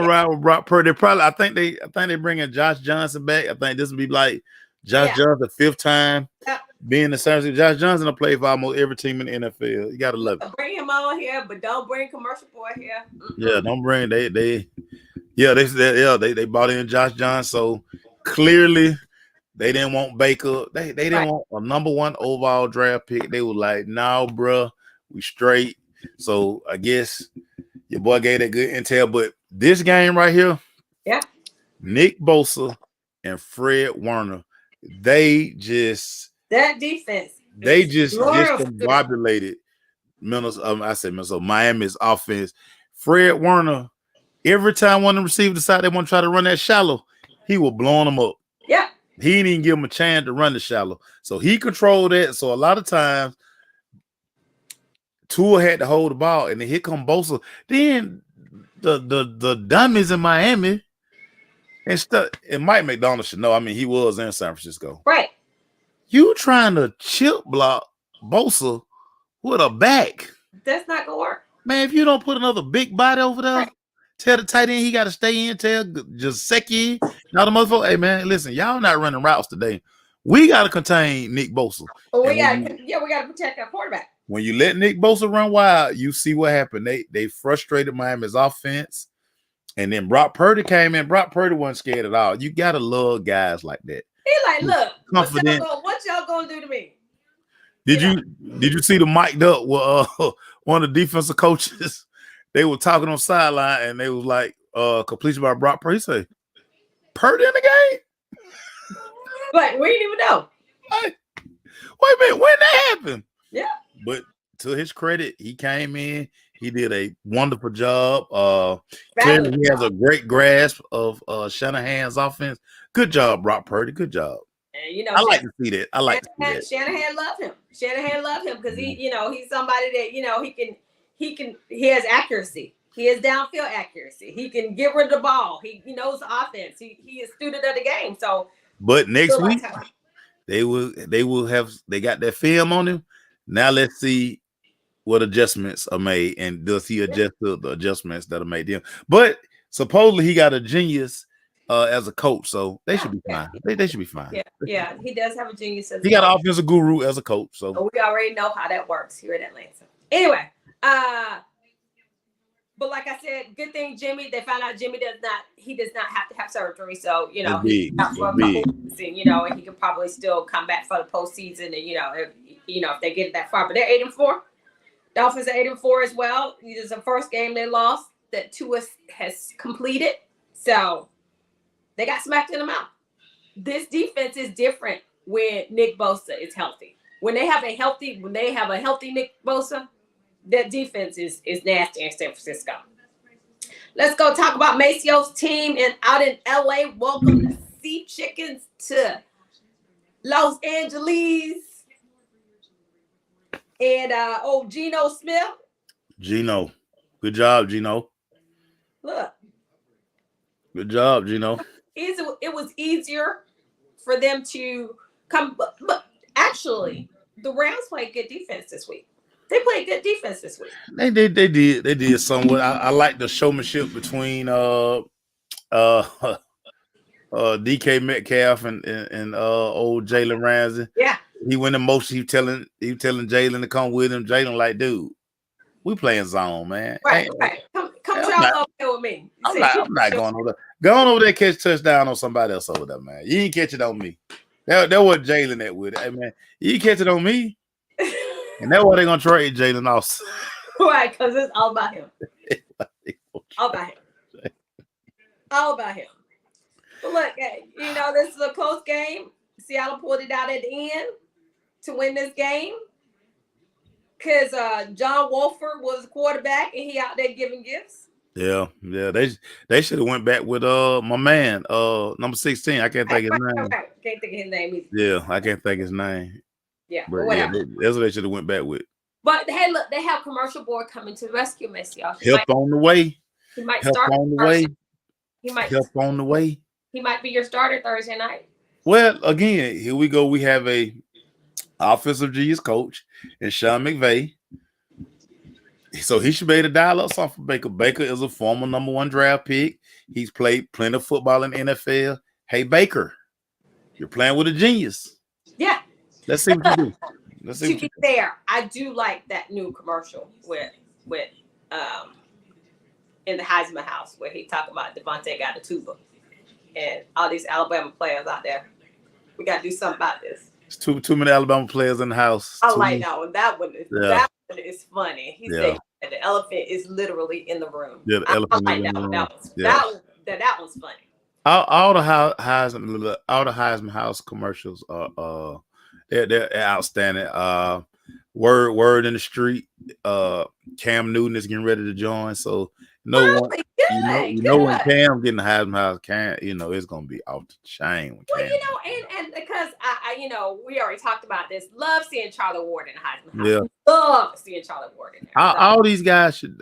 ride with Brock Purdy. I think they bringing Josh Johnson back. I think this will be like Josh Johnson 5th time being the San Francisco. Josh Johnson will play for almost every team in the NFL. You gotta love it. Bring him on here, but don't bring Commercial Boy here. Yeah, don't bring they bought in Josh Johnson. So clearly they didn't want Baker. They didn't want a number 1 overall draft pick. They were like, no, bro, we straight. So I guess your boy gave that good intel. But this game right here, Nick Bosa and Fred Warner, that defense, they just discombobulated Miami's offense. Fred Warner, every time one of the receivers decided they want to try to run that shallow, he was blowing them up. Yeah. He didn't even give him a chance to run the shallow. So he controlled that. So a lot of times Tua had to hold the ball, and then here come Bosa. Then the dummies in Miami and stuff. And Mike McDonald should know. I mean, he was in San Francisco. Right. You trying to chip block Bosa with a back. That's not gonna work. Man, if you don't put another big body over there, tell the tight end he got to stay in. Tell Jaceki, all the motherfuckers, hey man, listen, y'all not running routes today. We got to contain Nick Bosa. We got to protect our quarterback. When you let Nick Bosa run wild, you see what happened. They frustrated Miami's offense, and then Brock Purdy came in. Brock Purdy wasn't scared at all. You gotta love guys like that. He like, look, confident. what y'all gonna do to me? Did you see the mic'd up with one of the defensive coaches? They were talking on sideline and they was like, completion by Brock Purdy. He say, Purdy in the game? But we didn't even know. Wait a minute, when that happened? Yeah. But to his credit, he came in. He did a wonderful job. Clearly, he has a great grasp of Shanahan's offense. Good job, Brock Purdy. Good job. And I like to see that. I like to see that. Shanahan loved him. Shanahan loved him because he, he's somebody that he has accuracy. He has downfield accuracy. He can get rid of the ball. He knows the offense. He is student of the game. So, but next week they got that film on him. Now let's see what adjustments are made, and does he adjust to the adjustments that are made to him? But supposedly he got a genius as a coach, so they should be fine. They should be fine. Yeah, he does have a genius. He got an offensive guru as a coach, so we already know how that works here in Atlanta. Anyway, but like I said, good thing Jimmy. They found out Jimmy does not have to have surgery, so he's out for a couple weeks, and he can probably still come back for the postseason, and if they get that far. But they're 8-4. Dolphins are 8-4 as well. This is the first game they lost that Tua has completed. So they got smacked in the mouth. This defense is different when Nick Bosa is healthy. When they have a healthy Nick Bosa, that defense is nasty in San Francisco. Let's go talk about Maceo's team out in LA. Welcome the Sea Chickens to Los Angeles. And Geno Smith. Geno. Good job, Geno. Look. Good job, Geno. It was easier for them to come, but actually, the Rams played good defense this week. They played good defense this week. They did somewhat. I like the showmanship between DK Metcalf and old Jalen Ramsey. Yeah. He went in motion. He telling Jalen to come with him. Jalen like, dude, we playing zone, man. Right. Come try over there with me. I'm not going over there. Go on over there, catch touchdown on somebody else over there, man. You ain't catch it on me. That was Jalen that with it. Hey, man, you ain't catch it on me. And that's why they're gonna trade Jalen off. Right, because it's all about him. All about him. But look, this is a close game. Seattle pulled it out at the end to win this game because John Wolford was the quarterback and he out there giving gifts. Yeah. They should have went back with my man, number 16. I can't think his name. Can't think of his name either. Yeah, I can't think his name. Yeah, but whatever. That's what they should have went back with. But hey, look, they have commercial board coming to rescue Messi. Help on the way. He might help start on the way. He might help on the way. He might be your starter Thursday night. Well, again, here we go. We have a offensive genius coach and Sean McVay. So he should be able to dial up something for Baker. Baker is a former number 1 draft pick. He's played plenty of football in the NFL. Hey, Baker, you're playing with a genius. Yeah. Let's see what you do. To be fair, I do like that new commercial with in the Heisman House where he talked about Devontae got a tuba and all these Alabama players out there. We got to do something about this. It's too many Alabama players in the house. I like that one. That one is funny. He said the elephant is literally in the room. Yeah, the elephant in the room. That one's funny. All the Heisman House commercials are they're outstanding. Word in the street. Cam Newton is getting ready to join, so when Cam getting the Heisman House, it's gonna be off the chain. And because I we already talked about this. Love seeing Charlie Ward in the Heisman House. Yeah. Love seeing Charlie Ward in there. All these guys should,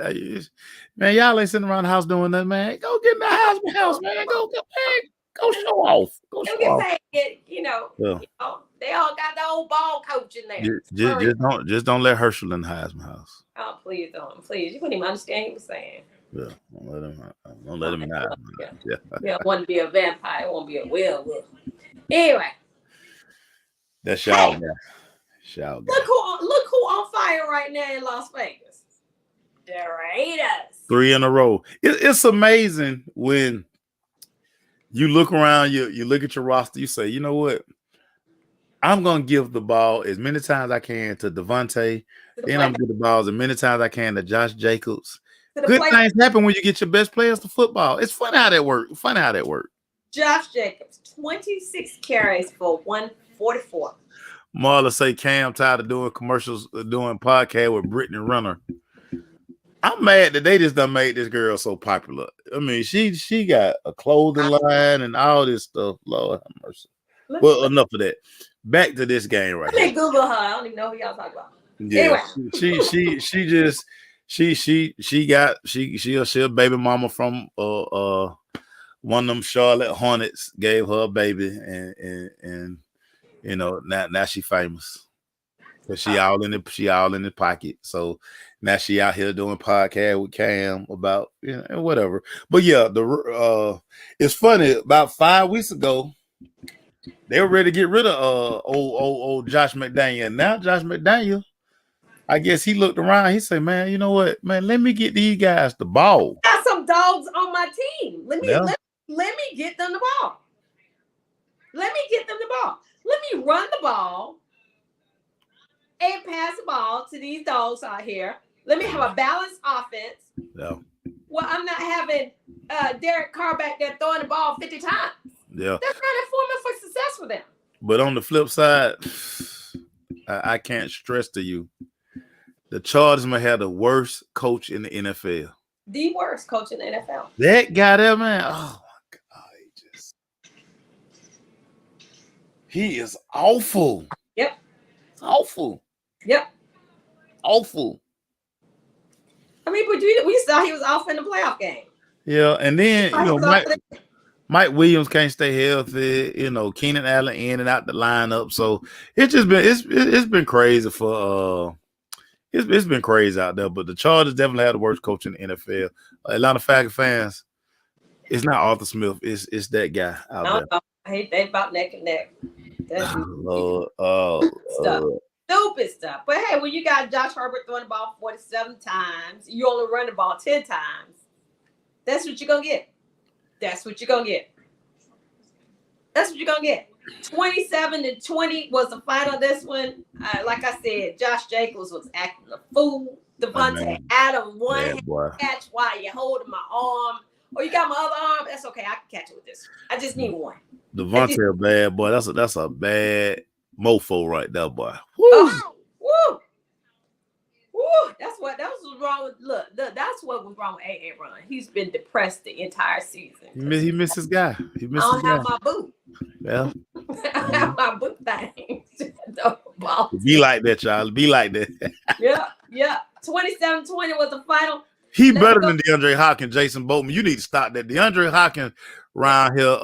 man. Y'all ain't sitting around the house doing that, man. Go get in the Heisman House, man. Go show off. Go show off. They all got the old ball coach in there. Just don't let Herschel in the Heisman House. Oh, please don't. Please. You couldn't even understand what he was saying. Yeah, don't let him in the Heisman House. Yeah, want to be a vampire, won't be a werewolf. Anyway. That's y'all guy. Look who on fire right now in Las Vegas. The Raiders. 3 in a row. It's amazing when You look around, you look at your roster, you say, you know what? I'm gonna give the ball as many times I can to Devontae. Then I'm gonna give the ball as many times I can to Josh Jacobs. Good things happen when you get your best players to football. It's funny how that works. Josh Jacobs, 26 carries for 144. Marla say Cam tired of doing commercials, doing podcast with Brittany Renner. I'm mad that they just done made this girl so popular. I mean, she got a clothing line and all this stuff. Lord have mercy. Well, enough of that. Back to this game right here. Google her. I don't even know who y'all talking about. Yeah, anyway. She a baby mama from one of them Charlotte Hornets gave her a baby and you know now she famous. But she all in the pocket. So now she out here doing podcast with Cam about whatever. But yeah, it's funny. About 5 weeks ago, they were ready to get rid of old Josh McDaniel. Now Josh McDaniel, I guess he looked around. He said, "Man, you know what? Man, let me get these guys the ball. I got some dogs on my team. Let me get them the ball. Let me run the ball." And pass the ball to these dogs out here. Let me have a balanced offense. Yeah. Well, I'm not having Derek Carr back there throwing the ball 50 times. Yeah. That's not a formula for success for them. But on the flip side, I can't stress to you, the Chargers may have the worst coach in the NFL. The worst coach in the NFL. That guy there, man. Oh my God, he is awful. Yep. Awful. Yep. Awful. I mean, but we saw he was off in the playoff game. Yeah, and then Mike Williams can't stay healthy. Keenan Allen in and out the lineup. So it's just been it's been crazy for it's been crazy out there. But the Chargers definitely had the worst coach in the NFL. Atlanta Falcons fans, it's not Arthur Smith. It's that guy out there. I hate they about neck and neck. That's Lord, stupid stuff. But hey, when you got Josh Herbert throwing the ball 47 times, you only run the ball 10 times. That's what you're gonna get. 27-20 was the final. This one, like I said, Josh Jacobs was acting a fool. Devontae Adams one catch while you holding my arm. Or you got my other arm. That's okay. I can catch it with this. I just need one. Devontae, a bad boy. That's a bad mofo right there, boy. Woo! Oh, woo! Woo! That was wrong with. Look, that's what was wrong with A.A. Run. He's been depressed the entire season. He missed his guy. I don't have my boot. Yeah. I have my boot thing. Be like that, child. Be like that. Yeah. 27-20 was the final. He better than DeAndre Hopkins, Jason Boatman. You need to stop that. DeAndre Hopkins around here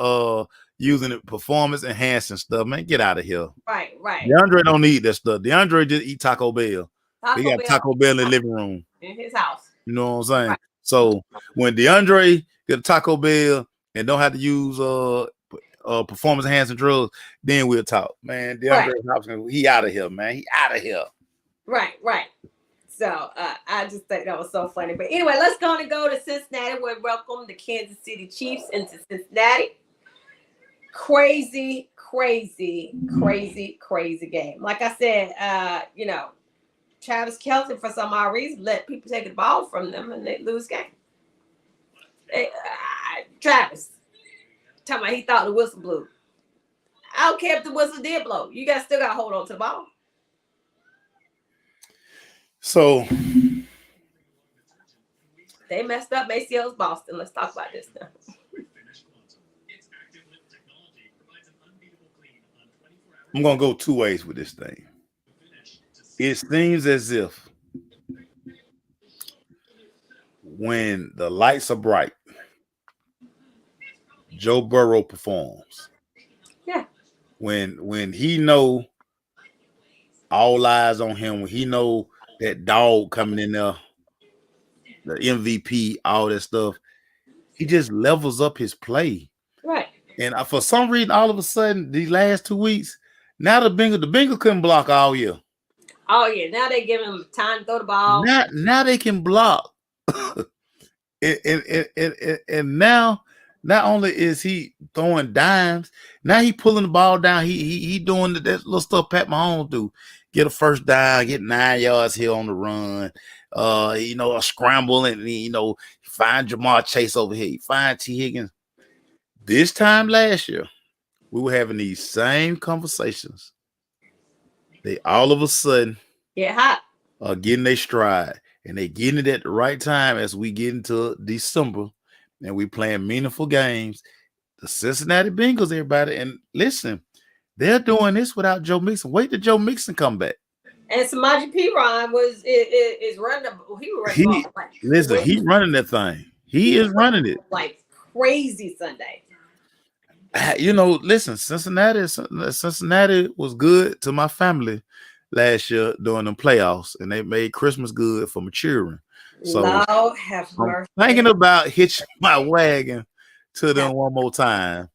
using it performance enhancing stuff. Man, get out of here. Right. DeAndre don't need that stuff. DeAndre just eat Taco Bell. He got Taco Bell in the living room. In his house. You know what I'm saying? Right. So when DeAndre get a Taco Bell and don't have to use performance enhancing drugs, then we'll talk. Man, DeAndre Hopkins, he out of here, man. He out of here. Right. So I just think that was so funny. But anyway, let's go to Cincinnati. We welcome the Kansas City Chiefs into Cincinnati. Crazy game. Like I said, Travis Kelce, for some odd reason, let people take the ball from them and they lose game. Travis, talking about he thought the whistle blew. I don't care if the whistle did blow. You guys still got to hold on to the ball. So they messed up ACL's Boston. Let's talk about this now. I'm going to go two ways with this thing. It seems as if when the lights are bright, Joe Burrow performs. Yeah. When he know all eyes on him, when he know that dog coming in there, the MVP, all that stuff, he just levels up his play. Right. And for some reason, all of a sudden, these last 2 weeks, now the Bengals couldn't block all year. Oh, yeah. Now they give him time to throw the ball. Now they can block. and now Not only is he throwing dimes, now he pulling the ball down. He doing that little stuff Pat Mahomes do. Get a first down, get 9 yards here on the run. A scramble and find Jamar Chase over here. Find T. Higgins. This time last year, we were having these same conversations. They all of a sudden get hot. Are getting their stride. And they getting it at the right time as we get into December and we playing meaningful games. The Cincinnati Bengals, everybody. And listen, they're doing this without Joe Mixon. Wait till Joe Mixon come back. And Samaje Perine is running. He was running. Listen, he's running that thing. He is running it like crazy Sunday. Listen, Cincinnati was good to my family last year during the playoffs, and they made Christmas good for my children. So Lord have mercy. I'm thinking about hitching my wagon to them one more time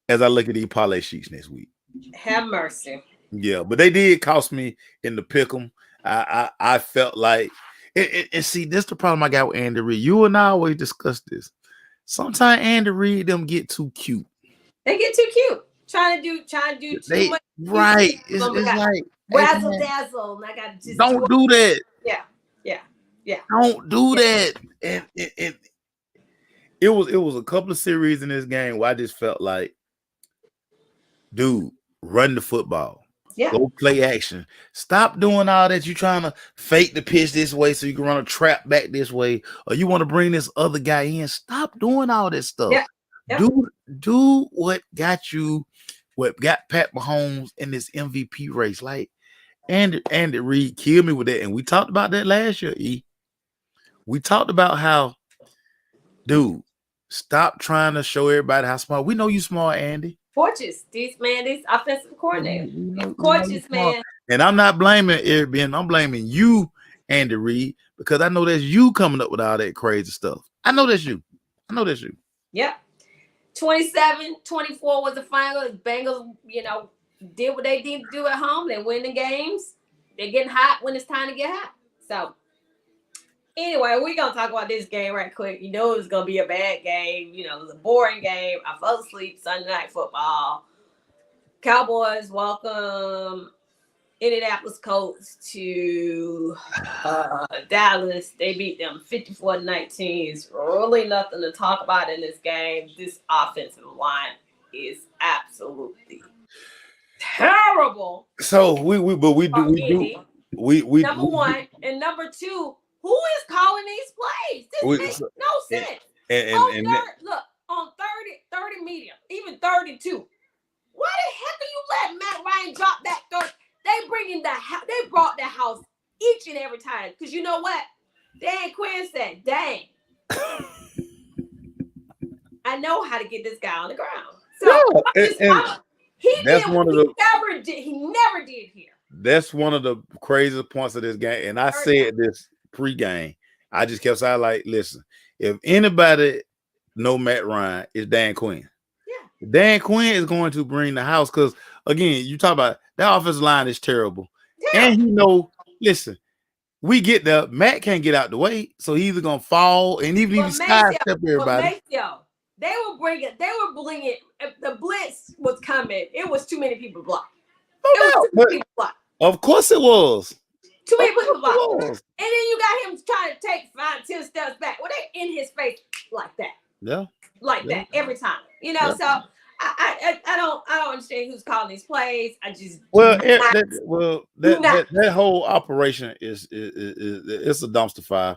as I look at these parlay sheets next week. Have mercy. Yeah, but they did cost me in the pick'em. I felt like, and see, this is the problem I got with Andy Reid. You and I always discuss this. Sometimes Andy Reid them get too cute. They get too cute. Trying to do too much. Right. It's like razzle dazzle. And I got just don't do that. Yeah. Don't do that. And it was a couple of series in this game where I just felt like, dude, run the football. Yeah. Go play action. Stop doing all that. You trying to fake the pitch this way so you can run a trap back this way, or you want to bring this other guy in. Stop doing all that stuff. Yeah. Do what got Pat Mahomes in this MVP race. Like Andy Reid killed me with that. And we talked about that last year, E. We talked about how, dude, stop trying to show everybody how smart. We know you smart, Andy. Fortress, these offensive coordinator. Gorgeous, man. And I'm not blaming Airbnb. I'm blaming you, Andy Reid, because I know that's you coming up with all that crazy stuff. I know that's you. Yep. 27-24 was the final. The Bengals, did what they need to do at home. They win the games. They're getting hot when it's time to get hot. So, anyway, we're going to talk about this game right quick. It was going to be a bad game. It was a boring game. I fell asleep Sunday Night Football. Cowboys welcome Indianapolis Colts to Dallas. They beat them 54-19. It's really nothing to talk about in this game. This offensive line is absolutely terrible. So we number one and number two. Who is calling these plays? This makes no sense. On 30 medium, even 32. Why the heck are you letting Matt Ryan drop that third? They brought the house each and every time. Because you know what? Dan Quinn said, dang. I know how to get this guy on the ground. So he never did here. That's one of the craziest points of this game. And I said this pregame. I just kept saying, like, listen, if anybody know Matt Ryan, it's Dan Quinn. Yeah. Dan Quinn is going to bring the house because, again, you talk about that offensive line is terrible. Yeah. And listen, we get there. Matt can't get out the way, so he's either going to fall and even if he sidestep everybody. They were bringing. If the blitz was coming, it was too many people blocked. Of course it was. Too many people blocked. And then you got him trying to take 5-10 steps back. Well, they in his face like that. Yeah. That every time. So I don't understand who's calling these plays. I just that whole operation is it's a dumpster fire.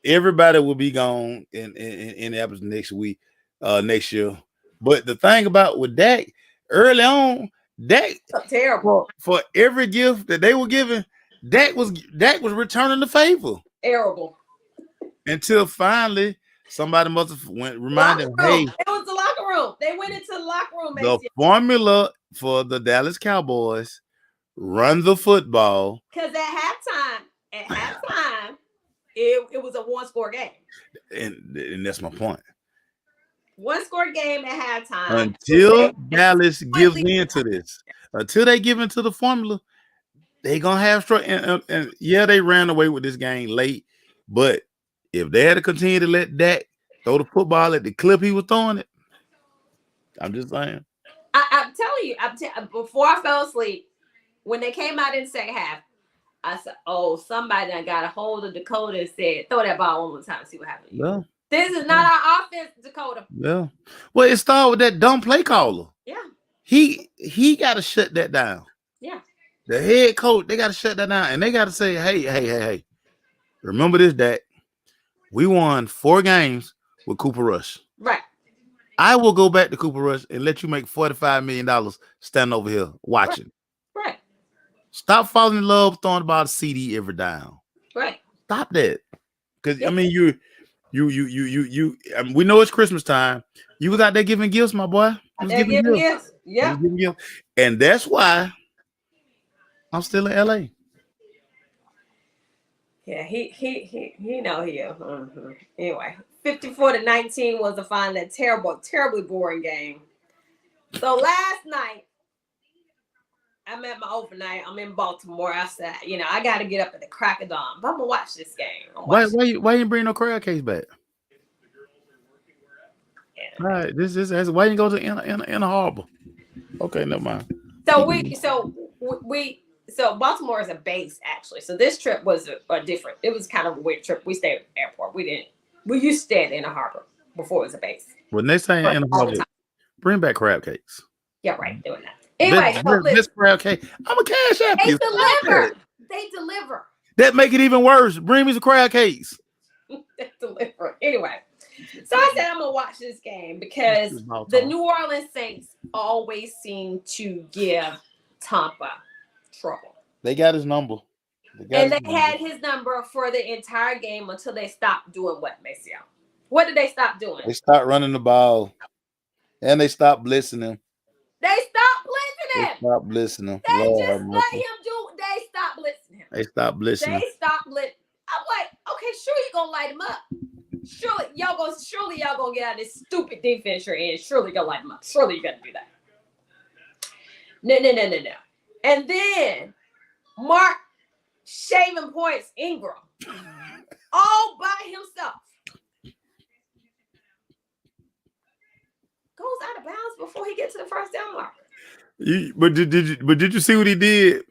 Everybody will be gone in Indianapolis next year. But the thing about with Dak, early on, Dak terrible for every gift that they were giving, Dak was returning the favor. Terrible. Until finally somebody must have reminded him, hey. It was the locker room. They went into the locker room. The formula for the Dallas Cowboys, run the football. Because at halftime, it was a one-score game. And that's my point. One-score game at halftime. Until Dallas gives into this. Until they give into the formula, they're going to have struggle. And yeah, they ran away with this game late. But if they had to continue to let Dak Throw the football at the clip he was throwing it. I'm just saying. I'm telling you, before I fell asleep, when they came out in the second half, I said, "Oh, somebody done got a hold of Dakota and said, throw that ball one more time, see what happens." Yeah. This is not our offense, Dakota. Yeah. Well, it started with that dumb play caller. Yeah. He got to shut that down. Yeah. The head coach, they got to shut that down, and they got to say, hey. Remember this, Dak. We won 4 games with Cooper Rush. Right. I will go back to Cooper Rush and let you make $45 million standing over here watching. Right. Stop falling in love throwing about a CD every down. Right. Stop that. Because I mean, you. We know it's Christmas time. You was out there giving gifts, my boy. Giving gifts. Yeah. And that's why I'm still in LA. Yeah, he know he. Anyway, 54-19 was the final. That terribly boring game. So last night, I'm at my overnight. I'm in Baltimore. I said, I got to get up at the crack of dawn. But I'm gonna watch this game. Why you didn't bring no crowd case back? Yeah. All right, why you go to Inner Harbor? Okay, never mind. So Baltimore is a base actually. So this trip was a different. It was kind of a weird trip. We stayed at the airport. We used to stay at Inner Harbor before it was a base. Well, next time Inner Harbor, bring back crab cakes. Yeah, right. Doing that. Anyway, this crab cake. I'm a cash app. They deliver. They deliver. That make it even worse. Bring me some crab cakes. They deliver. Anyway, so I said I'm gonna watch this game because the New Orleans Saints always seem to give Tampa trouble. They got his number. They had his number for the entire game until they stopped doing what, Maceo? What did they stop doing? They stopped running the ball. And they stopped blitzing him. They stopped blitzing him. They stopped blitzing him. They just let him do. They stopped blitzing him. They stopped blitzing him. They stopped blitzing. I'm like, okay, sure you gonna light him up. Surely y'all gonna get out of this stupid defense you're in. Surely you're gonna light him up. Surely you gotta do that. No. And then Mark Shaving Points Ingram all by himself goes out of bounds before he gets to the first down marker. Did you see what he did?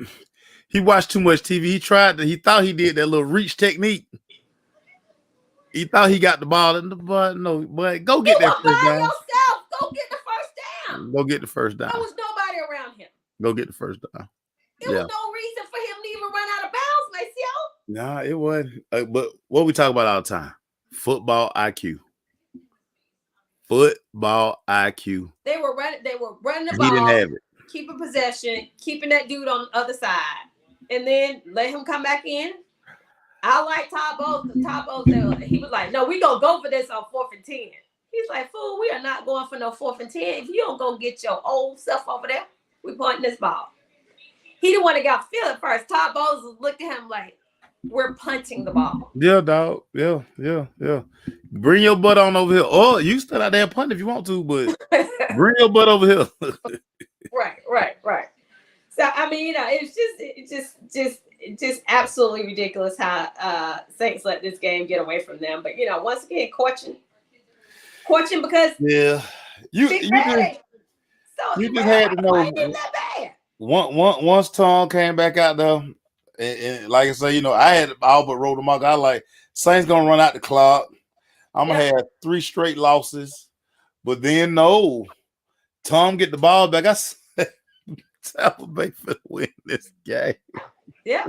He watched too much TV. He thought he did that little reach technique. He thought he got the ball in the butt. No, but go get that first down. Yourself. Go get the first down. Go get the first down. There was nobody around him. Go get the first down. There was no reason for him to even run out of bounds, Maceo. Nah, it wasn't. But what we talk about all the time: football IQ. Football IQ. They were running the ball. He didn't have it. Keeping possession, keeping that dude on the other side, and then let him come back in. I like Todd Bowles. He was like, "No, we gonna go for this on 4th and 10." He's like, "Fool, we are not going for no 4th and 10. If you don't go get your old self over there, we pointing this ball." He the one that got feel at first. Todd Bowles looked at him like, "We're punting the ball." Yeah, dog. Yeah. Bring your butt on over here. Oh, you still out there punt if you want to, but bring your butt over here. Right. So I mean, it's just absolutely ridiculous how Saints let this game get away from them. But once again, coaching because you just had to know. Once Tom came back out there, and like I say, I had all but wrote them out. I like Saints gonna run out the clock. I'm gonna have 3 straight losses, but then no, Tom get the ball back. I said, Tampa Bay for win this game. Yeah,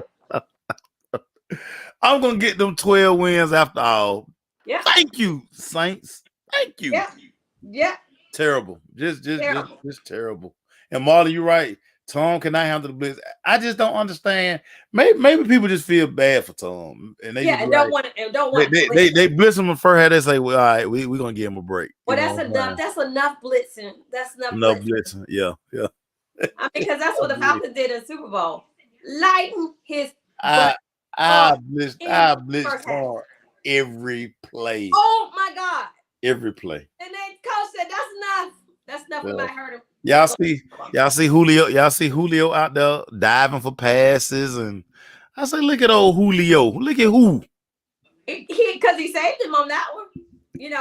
I'm gonna get them 12 wins after all. Yeah, thank you, Saints. Thank you. Yeah. Terrible, just terrible. And Marley, you're right. Tom cannot handle the blitz. I just don't understand. Maybe people just feel bad for Tom, and they don't want to. They blitz him in first half. They say, "Well, all right, we're gonna give him a break." Well, that's enough. That's enough blitzing. That's enough blitzing. Yeah. I mean, because that's what the Falcons did in the Super Bowl. Lighten his. I blitzed hard every play. Oh my God! Every play. And then coach said, "That's enough. That's enough." We might hurt him. Y'all see Julio. Y'all see Julio out there diving for passes, and I say, look at old Julio. Look at who. Because he saved him on that one.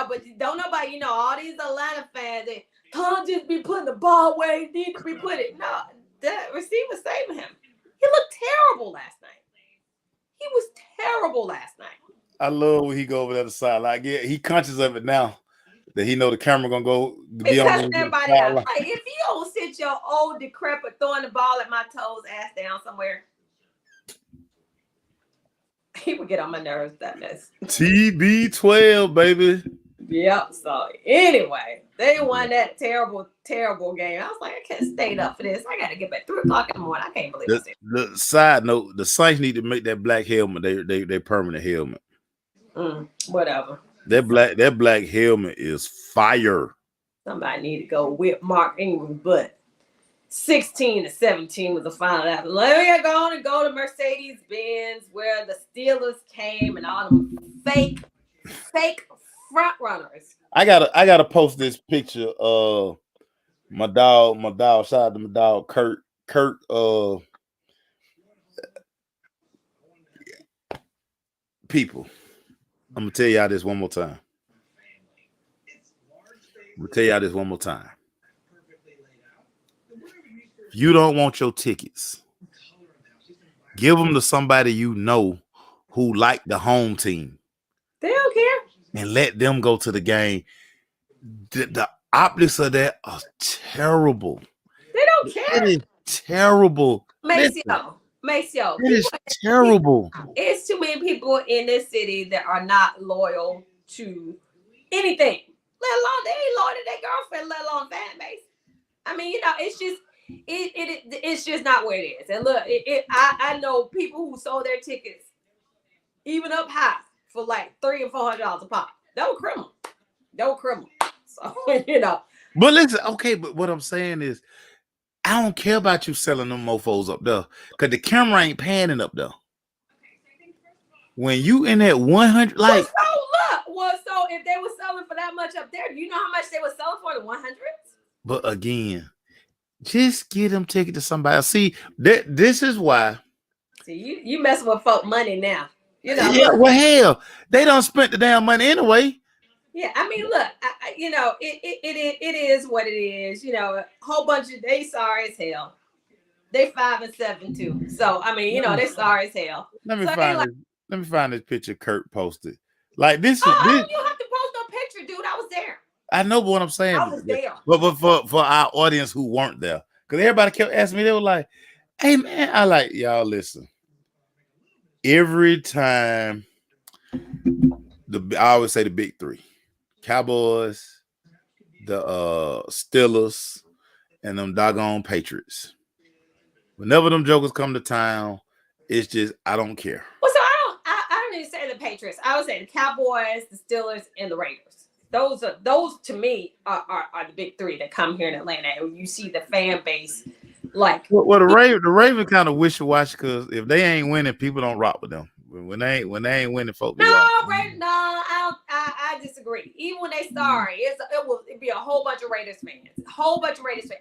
but don't nobody, all these Atlanta fans, they Tom just be putting the ball where he need to be put it. No, the receiver saving him. He looked terrible last night. He was terrible last night. I love when he go over the other side. Like, yeah, he conscious of it now that he know the camera gonna go be on everybody out. Like, if you don't sit your old decrepit throwing the ball at my toes ass down somewhere, he would get on my nerves. That mess. TB12, baby. Yep. So anyway, they won that terrible, terrible game. I was like, I can't stay up for this. I got to get back 3 o'clock in the morning. I can't believe it. The side note: the Saints need to make that black helmet they permanent helmet. Whatever. That black helmet is fire. Somebody need to go whip Mark Ingram, but 16-17 was the final. Let me go on and go to Mercedes-Benz where the Steelers came and all them fake front runners. I gotta post this picture of my dog. Shout out to my dog Kurt. People, I'm gonna tell y'all this one more time. If you don't want your tickets, give them to somebody you know who like the home team. They don't care. And let them go to the game. The optics of that are terrible. They don't care. It is terrible. Maceo. It is terrible. It's too many people in this city that are not loyal to anything. Let alone they ain't loyal to their girlfriend, let alone fan base. I mean, it's just it's just not where it is. And look, I know people who sold their tickets even up high for like $300 and $400 a pop. They were criminal. So But listen, okay, but what I'm saying is, I don't care about you selling them mofos up there, because the camera ain't panning up there. When you in that 100, like, so if they were selling for that much up there, do you know how much they were selling for the 100s? But again, just get them ticket to somebody else. See, this is why. See, you messing with folk money now. Yeah, well, hell, they don't spend the damn money anyway. Yeah, I mean, look, it is what it is. A whole bunch of they sorry as hell. They 5-7 too. So I mean, they sorry as hell. Let me find this picture Kurt posted. Like this. You have to post no picture, dude. I was there. I know what I'm saying. I was there. But for our audience who weren't there, because everybody kept asking me, they were like, "Hey man," I like y'all. Listen, every time I always say the big three. Cowboys, the Steelers, and them doggone Patriots. Whenever them jokers come to town, it's just I don't care. Well, so I don't even say the Patriots. I would say the Cowboys, the Steelers, and the Raiders. Those to me are the big three that come here in Atlanta. And you see the fan base like. Well, the Raven kind of wishy-washy, because if they ain't winning, people don't rock with them. When they ain't winning, folks. I disagree. Even when they sorry, it'd be a whole bunch of Raiders fans.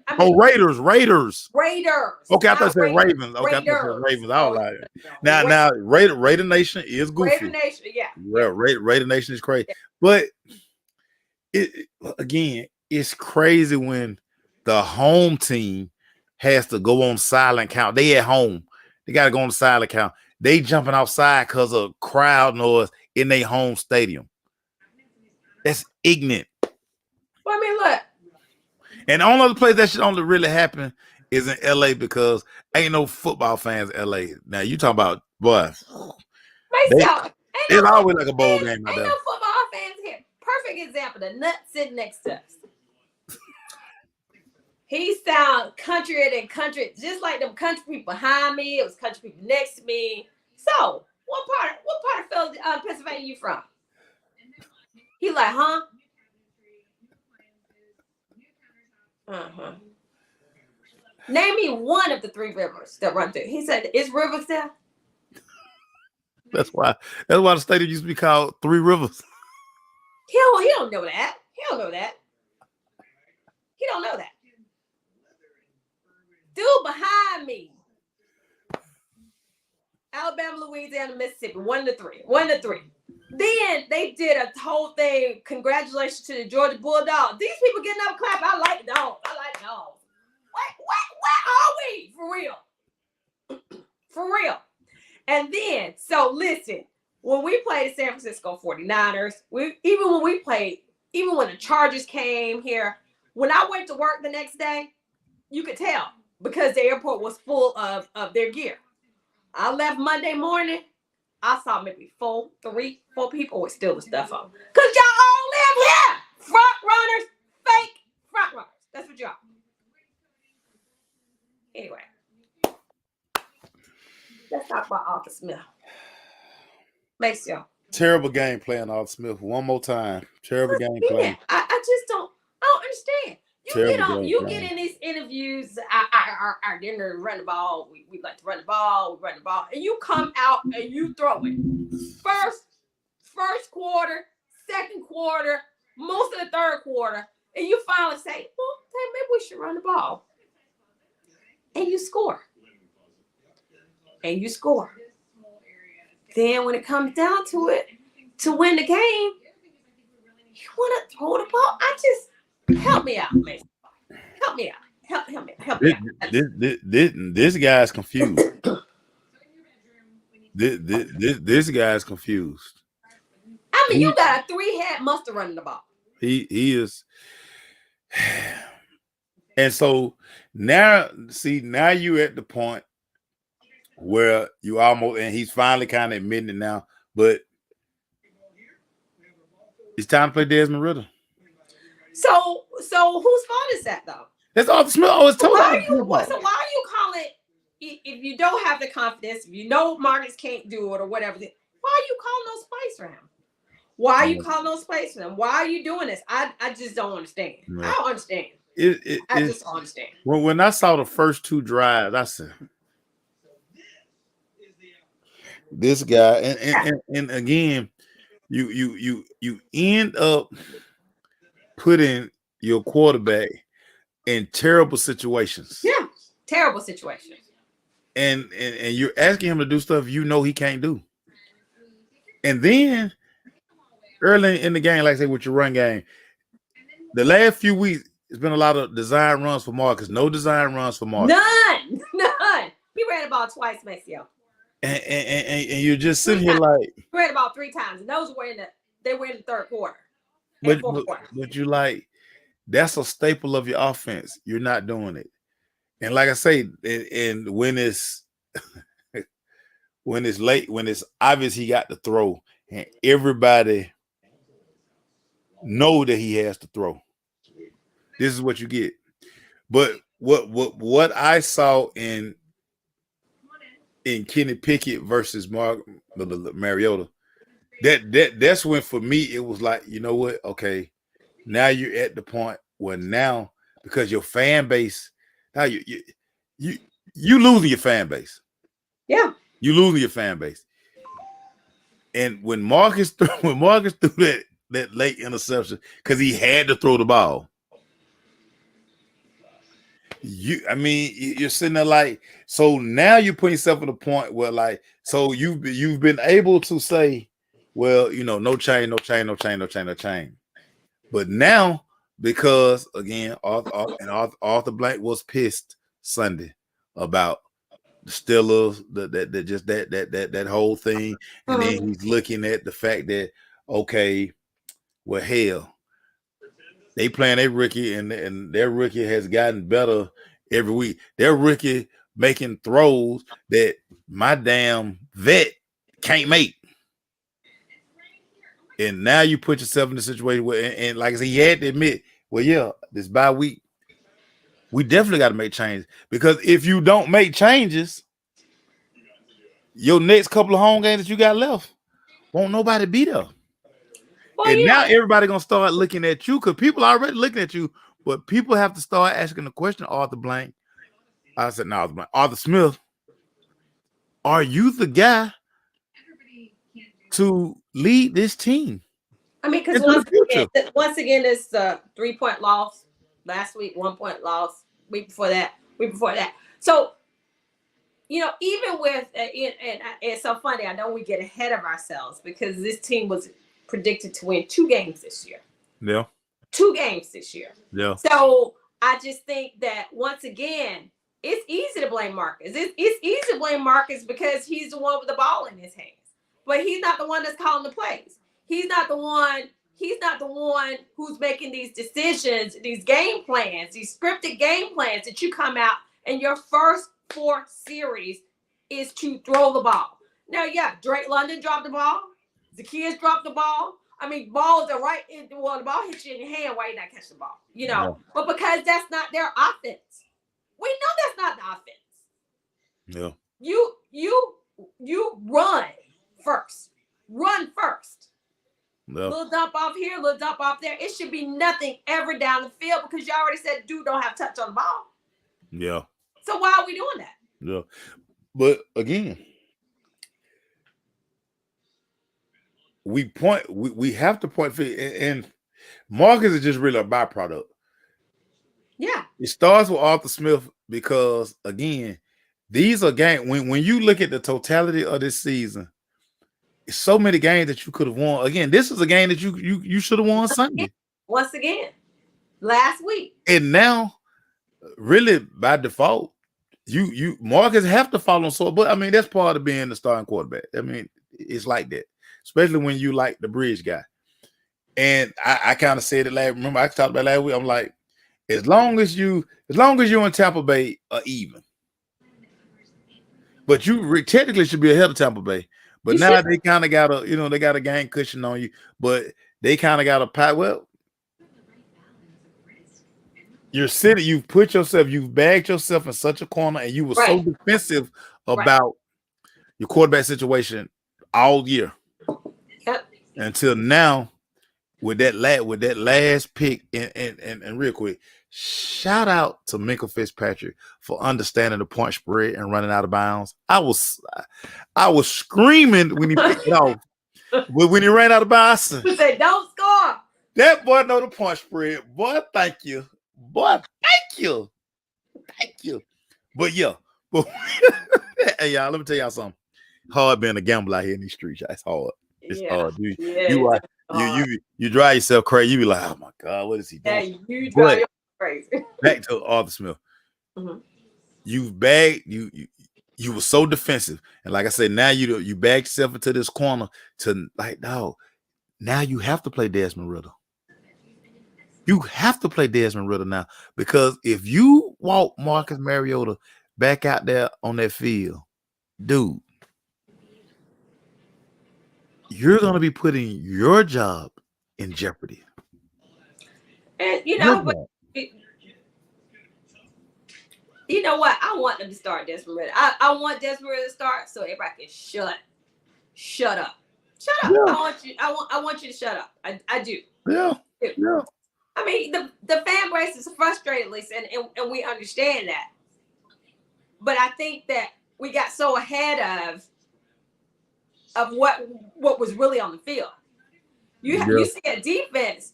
I mean, Raiders. Okay, I thought you said Ravens. Okay, I thought you said Ravens. I was like, now Raider Nation is goofy. Raider Nation, yeah. Raider Nation is crazy, but it's crazy when the home team has to go on silent count. They at home, they got to go on silent count. They jumping outside because of crowd noise in their home stadium. That's ignorant. Well, I mean, look. And the only other place that should only really happen is in LA, because ain't no football fans in LA. Now you talking about, boy. It's always like a bowl game out there. Ain't no football fans here. Perfect example. The nut sitting next to us. He sound countryer than country, just like them country people behind me. It was country people next to me. So, what part of Pennsylvania you from? He like, huh? Uh-huh. Name me one of the 3 rivers that run through. He said, "Is rivers there?" That's why the stadium used to be called 3 Rivers. He don't know that. He don't know that. Dude behind me. Alabama, Louisiana, Mississippi. 1 to 3. Then they did a whole thing. Congratulations to the Georgia Bulldogs. These people getting up clap. I like dogs. What are we? For real. For real. And then, so listen, when we played the San Francisco 49ers, even when the Chargers came here, when I went to work the next day, you could tell because the airport was full of their gear. I left Monday morning. I saw maybe 4 people with still the stuff on. Because y'all all live here. Front runners, fake front runners. That's what y'all. Anyway. Let's talk about Arthur Smith. Maceo. Terrible game playing Arthur Smith. One more time. Terrible game playing. I just don't understand. You get in these interviews, our dinner run the ball. We like to run the ball, and you come out and you throw it. First quarter, second quarter, most of the third quarter, and you finally say, well, maybe we should run the ball. And you score. Then when it comes down to it, to win the game, you want to throw the ball. Help me out, man. Help me out. This guy's confused. This guy's confused. I mean, you got a 3-head monster running the ball. He is. And so now you're at the point where you almost, and he's finally kind of admitting it now, but it's time to play Desmond Ritter. So whose fault is that though? That's Arthur Smith always told us. So why are you calling if you don't have the confidence, if you know Marcus can't do it or whatever, why are you calling those plays for him? Why are you calling those plays for him? Why are you doing this? I just don't understand. Right. I don't understand. I just don't understand. When I saw the first 2 drives, I said, this guy, and again, you end up putting your quarterback in terrible situations. Yeah, terrible situations. And you're asking him to do stuff you know he can't do. And then early in the game, like I say, with your run game, the last few weeks, it's been a lot of design runs for Marcus. No design runs for Marcus. None. He ran the ball twice, Maceo. And you're just sitting here like he ran about 3 times, and those were in the third quarter. But you like, that's a staple of your offense. You're not doing it. And like I say, and when it's late, when it's obvious he got to throw, and everybody know that he has to throw, this is what you get. But what I saw in Kenny Pickett versus Mariota, that's when for me it was like, you know what? Okay, now you're at the point where now, because your fan base, now you losing your fan base. Yeah, you losing your fan base. And when Marcus threw that late interception, because he had to throw the ball, you're sitting there like, so now you're putting yourself at a point where like, so you've been able to say, well, no change. But now, because again, Arthur Blank was pissed Sunday about the Steelers, that whole thing, and then he's looking at the fact that, okay, well, hell, they playing their rookie, and their rookie has gotten better every week. Their rookie making throws that my damn vet can't make. And now you put yourself in a situation where, and like I said, he had to admit, well, yeah, this bye week, we definitely got to make changes. Because if you don't make changes, your next couple of home games that you got left, won't nobody be there. Well, and now everybody gonna start looking at you, because people are already looking at you, but people have to start asking the question, Arthur Blank. I said, no, Arthur Smith, are you the guy to lead this team? I mean, because once again, it's a 3-point loss last week, 1-point loss week before that. So even with and it's so funny. I know we get ahead of ourselves because this team was predicted to win 2 games this year. Yeah. 2 games this year. Yeah. So I just think that once again, it's easy to blame Marcus. It's easy to blame Marcus because he's the one with the ball in his hands. But he's not the one that's calling the plays. He's not the one who's making these decisions, these game plans, these scripted game plans that you come out and your first 4 series is to throw the ball. Now, yeah, Drake London dropped the ball. Zacchaeus dropped the ball. I mean, balls are right in the ball hits you in your hand. Why you not catch the ball? Yeah. But because that's not their offense. We know that's not the offense. Yeah. You run first. Run first. Yeah. Little dump off here, little dump off there. It should be nothing ever down the field because you already said dude don't have touch on the ball. Yeah. So why are we doing that? Yeah. But again, we have to point, and Marcus is just really a byproduct. Yeah. It starts with Arthur Smith because again, these are games when you look at the totality of this season, it's so many games that you could have won. Again, this is a game that you should have won Sunday. Once again, last week. And now, really by default, you Marcus have to follow on sword. But I mean, that's part of being the starting quarterback. I mean, it's like that, especially when you like the bridge guy. And I kind of said it last. Remember, I talked about last week. I'm like, as long as you're in Tampa Bay are even, but you technically should be ahead of Tampa Bay. But You now should. they kind of got they got a game cushion on you. But they kind of got a pat. Well, you're sitting. You've bagged yourself in such a corner, and you were so defensive about your quarterback situation all year. Yep. Until now, with that last pick, and real quick, shout out to Minkah Fitzpatrick for understanding the point spread and running out of bounds. I was screaming when he picked it off. But when he ran out of bounds, You said don't score. That boy know the point spread. Boy, thank you. Boy, thank you. Thank you. But yeah. Hey, y'all, let me tell y'all something. Hard being a gambler out here in these streets. It's hard. It's hard. You drive yourself crazy. You be like, oh my God, what is he doing? Yeah, you drive yourself crazy. Back to Arthur Smith. Mm-hmm. You've bagged you were so defensive. And like I said, now you bagged yourself into this corner to like, no, now you have to play Desmond Ridder. You have to play Desmond Ridder now, because if you walk Marcus Mariota back out there on that field, dude, you're going to be putting your job in jeopardy. And you know what? I want them to start Desmond Ridder. I want Desmond Ridder to start so everybody can shut up. Shut up. Yeah. I want you to shut up. I do. Yeah. Yeah. I mean, the fan base is frustrated, Lisa, and we understand that. But I think that we got so ahead of what was really on the field. You see a defense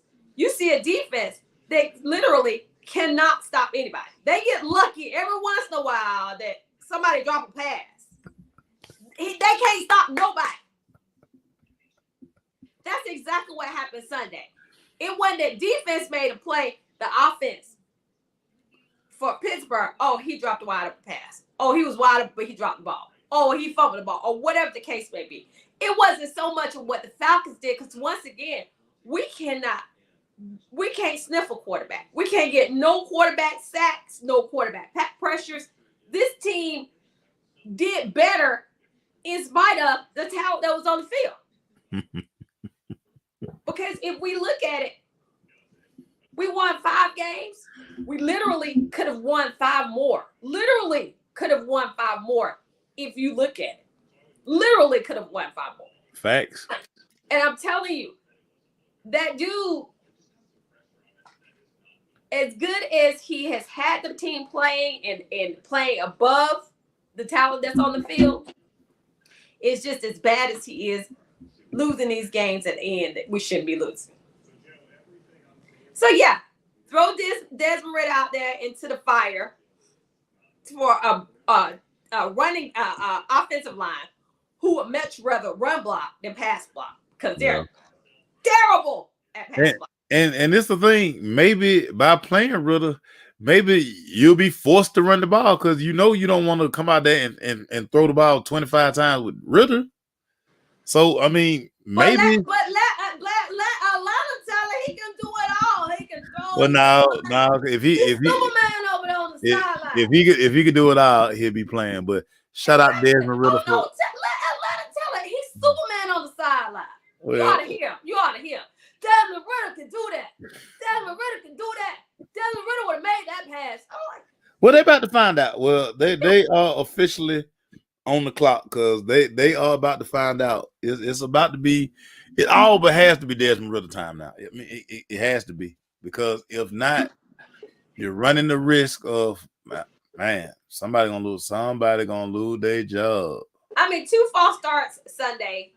that literally cannot stop anybody. They get lucky every once in a while that somebody drop a pass. They can't stop nobody. That's exactly what happened Sunday. It wasn't that defense made a play, the offense for Pittsburgh. Oh, he dropped a wide open pass. Oh, he was wide open, but he dropped the ball. Oh, he fumbled the ball, or whatever the case may be. It wasn't so much of what the Falcons did, because once again, we can't sniff a quarterback. We can't get no quarterback sacks, no quarterback pressures. This team did better in spite of the talent that was on the field. Because if we look at it, we won 5 games. We literally could have won 5 more. Literally could have won 5 more if you look at it. Literally could have won 5 more. Facts. And I'm telling you, that dude, as good as he has had the team playing and playing above the talent that's on the field, it's just as bad as he is losing these games at the end that we shouldn't be losing. So yeah, throw Desmond Ridder out there into the fire for running offensive line who would much rather run block than pass block because they're terrible at pass block. And it's the thing. Maybe by playing Ritter, maybe you'll be forced to run the ball because you don't want to come out there and throw the ball 25 times with Ritter. So I mean, maybe. But let Atlanta tell her he can do it all. He can throw. Well, now if he Superman over there on the sideline. If he could do it all, he'll be playing. But shout out Desmond Ritter. Let Atlanta tell her he's Superman on the sideline. Well, you ought to hear. Desmond Ritter can do that. Desmond Ritter would have made that pass. Well, they're about to find out. Well, they are officially on the clock because they are about to find out. It's about to be. It all but has to be Desmond Ritter time now. I mean, it has to be because if not, you're running the risk of somebody gonna lose their job. I mean, 2 false starts Sunday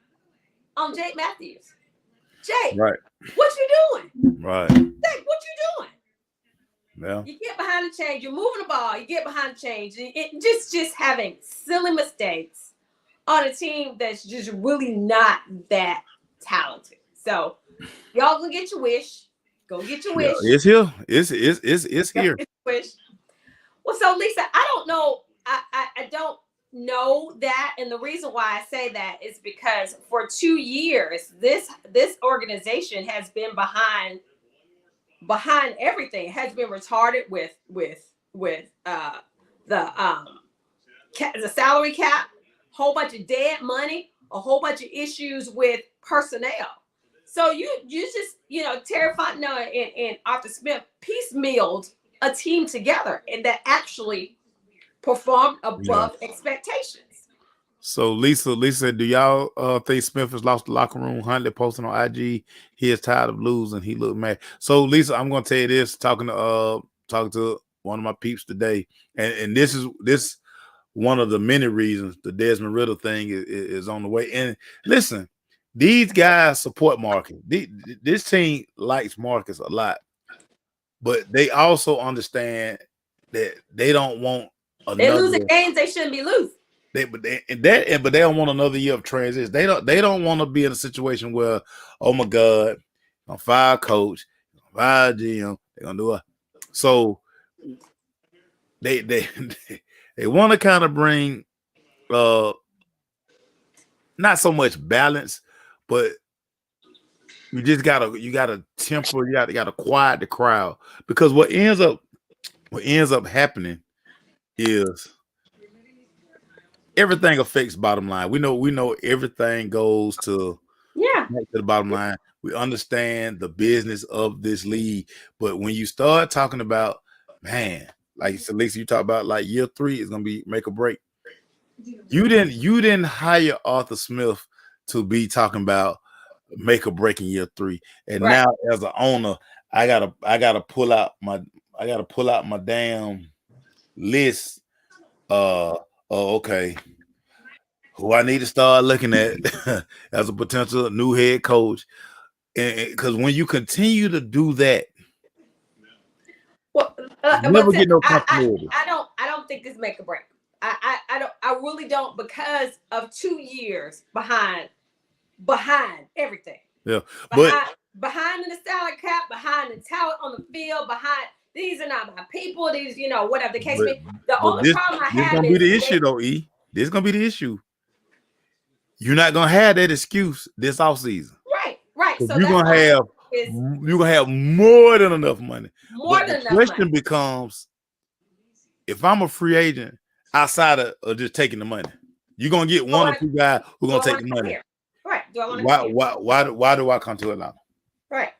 on Jake Matthews. Jake, right? What you doing? Right. Jake, what you doing? Yeah. You get behind the chains. You're moving the ball. You get behind the chains. Just having silly mistakes on a team that's just really not that talented. So y'all gonna get your wish. Go get your wish. Yeah, it's here. It's here. Wish. Well, so Lisa, I don't know. I don't know that, and the reason why I say that is because for 2 years, this organization has been behind everything. It has been retarded with the salary cap, whole bunch of dead money, a whole bunch of issues with personnel. So you just Terry Fontenot and Arthur Smith piecemealed a team together and that actually performed above expectations. So Lisa, do y'all think Smith has lost the locker room? Huntley posting on IG, he is tired of losing. He looked mad. So Lisa, I'm gonna tell you this, talking to one of my peeps today, and this is one of the many reasons the Desmond Ritter thing is on the way. And listen, these guys support Marcus. This team likes Marcus a lot, but they also understand that they don't want They're losing games they shouldn't be losing. But they don't want another year of transition. They don't want to be in a situation where, oh my God, I'm gonna fire coach, fire GM, they're gonna do it. So they want to kind of bring not so much balance, but you gotta temper, you gotta quiet the crowd, because what ends up happening is everything affects bottom line. We know everything goes to the bottom line. We understand the business of this league, but when you start talking about, man, like Lisa, you talk about like year 3 is gonna be make or break. You didn't hire Arthur Smith to be talking about make or break in year 3, and now as an owner, I gotta pull out my damn list. Okay, who I need to start looking at as a potential new head coach, and because when you continue to do that, you never get no continuity. I don't think this make or break. I really don't, because of 2 years behind everything. Yeah, behind in the salary cap, behind the talent on the field, behind. These are not my people. These, whatever the case may be. The only problem I have is this gonna be the issue, though. This is gonna be the issue. You're not gonna have that excuse this offseason. Right. So you're gonna have more than enough money. The question becomes, if I'm a free agent outside of just taking the money, you're gonna get one or two guys who are gonna take the money. Here? Right. Do I want to? Why do I come to Atlanta? Right.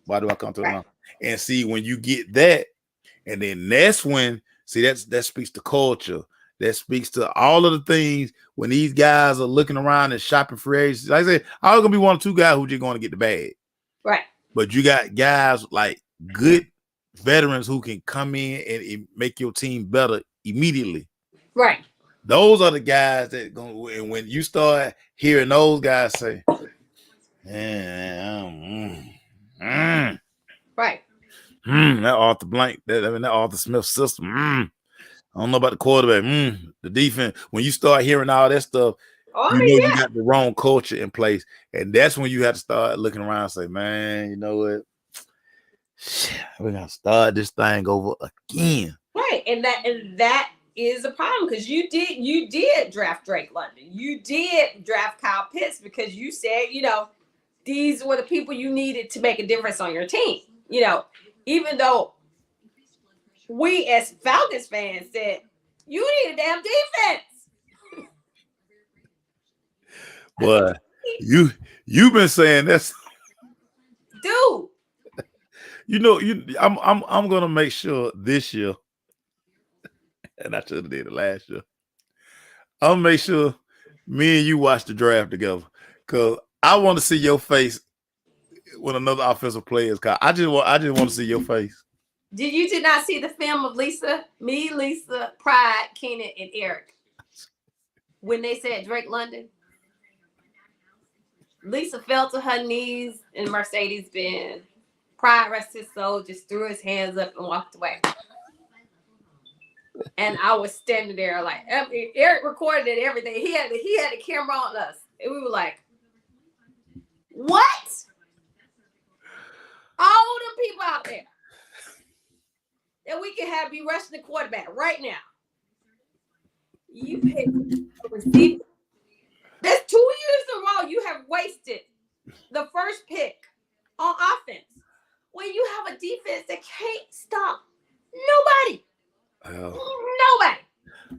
Why do I come to Atlanta? And see, when you get that, and then that's when, that speaks to culture. That speaks to all of the things when these guys are looking around and shopping free agents. Like I said, I'm gonna be one or two guys who just going to get the bag. Right. But you got guys like good veterans who can come in and make your team better immediately. Right. Those are the guys that go. And when you start hearing those guys say, right. That Arthur Blank, that Arthur Smith system. I don't know about the quarterback. The defense. When you start hearing all that stuff, you got the wrong culture in place, and that's when you have to start looking around and say, "Man, you know what? We're gonna start this thing over again." Right, and that is a problem because you did draft Drake London, you did draft Kyle Pitts because you said these were the people you needed to make a difference on your team. Even though we as Falcons fans said you need a damn defense. Boy, you've been saying that's, dude. I'm gonna make sure this year, and I should have did it last year. I'll make sure me and you watch the draft together because I want to see your face when another offensive player is caught. I just want to see your face. Did not see the film of Lisa, Pride, Keenan, and Eric when they said Drake London? Lisa fell to her knees in Mercedes-Benz. Pride, rest his soul, just threw his hands up and walked away. And I was standing there like, Eric recorded it, everything. He had the camera on us. And we were like, what? All the people out there that we can be rushing the quarterback right now. You pick a receiver. That's 2 years in a row you have wasted the first pick on offense when you have a defense that can't stop nobody. Nobody.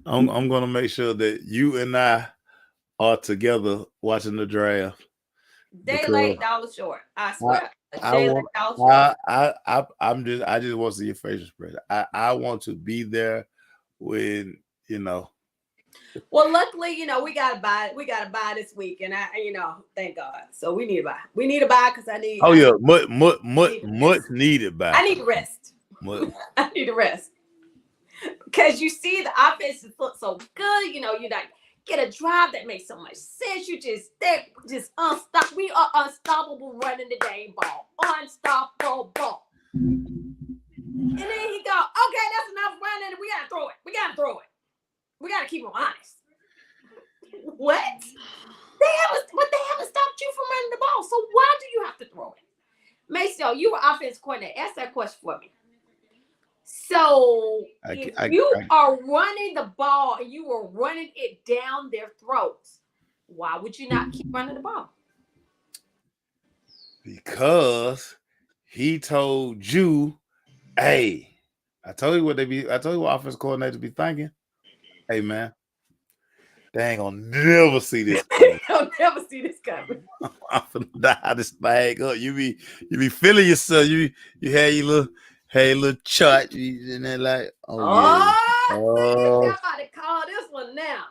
I'm gonna make sure that you and I are together watching the draft. Daylight dollar short. I swear. I just want to see your facial expression. I want to be there when Well, luckily, we gotta buy. We gotta buy this week, and thank God. So we need to buy. We need to buy because I need. Oh yeah, much needed buy. I need to rest. I need to rest because you see the offense look so good. You not get a drive that makes so much sense. They're just unstoppable. We are unstoppable running the dang ball. Unstoppable. And then he go, okay, that's enough running. We gotta throw it. We gotta keep them honest. What? They haven't stopped you from running the ball. So why do you have to throw it? Maceo, you were offensive coordinator. Ask that question for me. So if you are running the ball and you are running it down their throats, why would you not keep running the ball? Because he told you, hey, I told you what offensive coordinators be thinking. Hey man, they ain't gonna never see this coming. They'll never see this coming. I'm finna die this thing up. You be feeling yourself. You had your little chart, and then like, they're about to call this one now.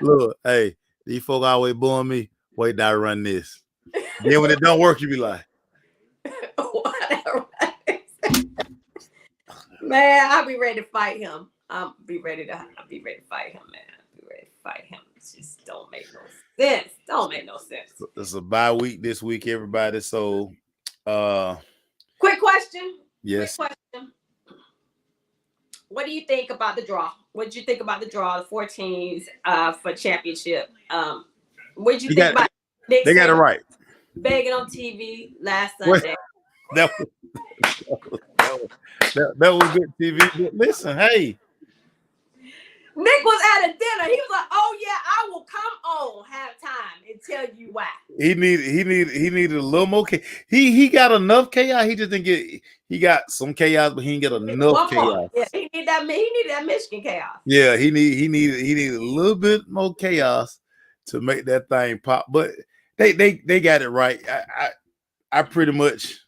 Look, hey, these folk always booing me. Wait till I run this. Then when it don't work, you be like, whatever. Man, I'll be ready to fight him. I'll be ready to fight him, man. I'll be ready to fight him. It just don't make no sense. Don't make no sense. It's a bye week this week, everybody. So quick question. Yes. Quick question. What do you think about the draw? What did you think about the draw, the 4 teams for championship? What did you think about They got it right. Begging on TV last Sunday. That was good TV. Listen, hey. Nick was at a dinner. He was like, "Oh yeah, I will come on halftime and tell you why." He needed a little more chaos. He got enough chaos. He just didn't get. He got some chaos, but he didn't get enough chaos. Yeah, he needed that Michigan chaos. Yeah, he needed a little bit more chaos to make that thing pop. But they got it right. I pretty much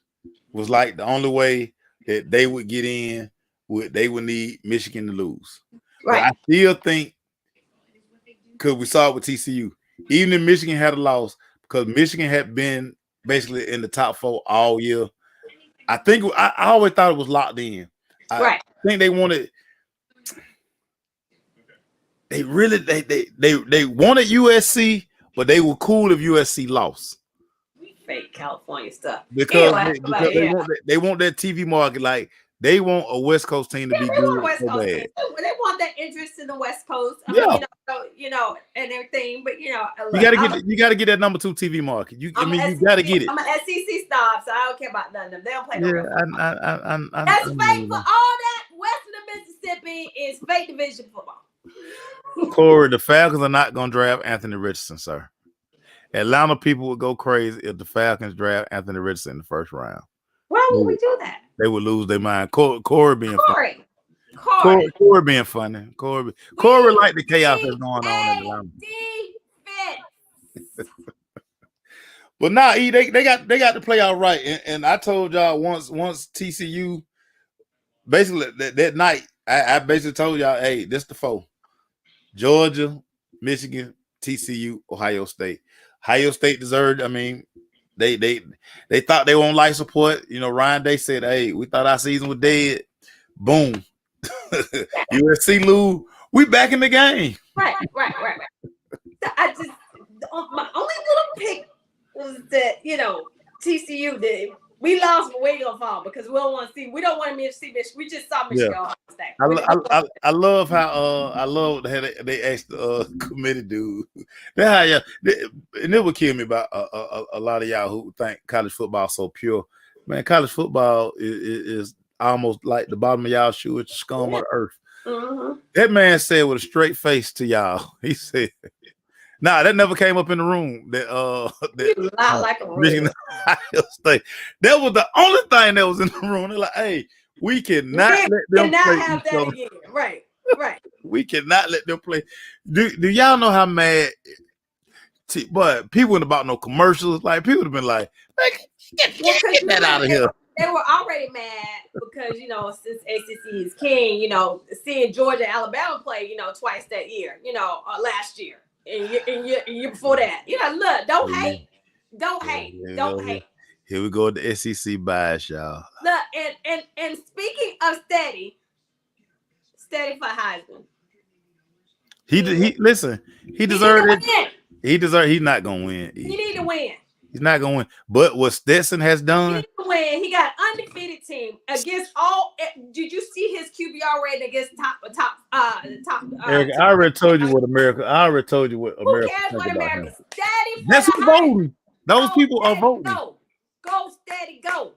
was like the only way that they would get in they would need Michigan to lose. Right. But I still think, because we saw it with TCU, even if Michigan had a loss, because Michigan had been basically in the top 4 all year. I think I always thought it was locked in. I think they wanted. They really they wanted USC, but they were cool if USC lost. Fake California stuff. Because they want that TV market. Like They want a West Coast team to be they want good West so Coast bad. team. They want that interest in the West Coast. I Yeah. mean, and everything. But look, You gotta get that number 2 TV market. You gotta get it. I'm an SEC star, so I don't care about none of them. They don't play no real football. I That's fake for all that. Western Mississippi is fake division football. Corey, the Falcons are not gonna draft Anthony Richardson, sir. Atlanta people would go crazy if the Falcons draft Anthony Richardson in the first round. Why would we do that? They would lose their mind. Corey being funny. Corey being funny. Corey like the chaos that's going on in Atlanta. Defense. But nah, they got to play all right. And I told y'all once TCU basically that night, I basically told y'all, hey, this the four. Georgia, Michigan, TCU, Ohio State. Ohio State deserved. I mean, they thought they were on life support. Ryan Day said, "Hey, we thought our season was dead." Boom, USC lose. We back in the game. Right. My only little pick was that TCU did. We lost, but we ain't gonna fall because we don't want to see. We don't want to see Michigan. We just saw Michigan. Yeah. I love how they asked the committee dude. And it would kill me about a lot of y'all who think college football is so pure. Man, college football is almost like the bottom of y'all shoe. It's the scum of the earth. Mm-hmm. That man said with a straight face to y'all. He said, "Nah, that never came up in the room." You lie like a Michigan, Ohio State. That was the only thing that was in the room. They're like, "Hey, we cannot let them play have that again." Right. We cannot let them play. Do y'all know how mad? But people went about no commercials. Like people have been like, "Get that out of here." They were already mad because since ACC is king, seeing Georgia and Alabama play, twice that year, last year. And year before that, look, don't hate. Here we go with the SEC bias, y'all. Look, and speaking of steady for Heisman. He deserved it. He's not gonna win. He need to win. He's not gonna win. But what Stetson has done, he need to win. He got undefeated team against all. Did you see his QBR rating against top? Eric, I already told you what America. Who cares what America? Steady. That's who's voting. Those people are voting. Go steady. Go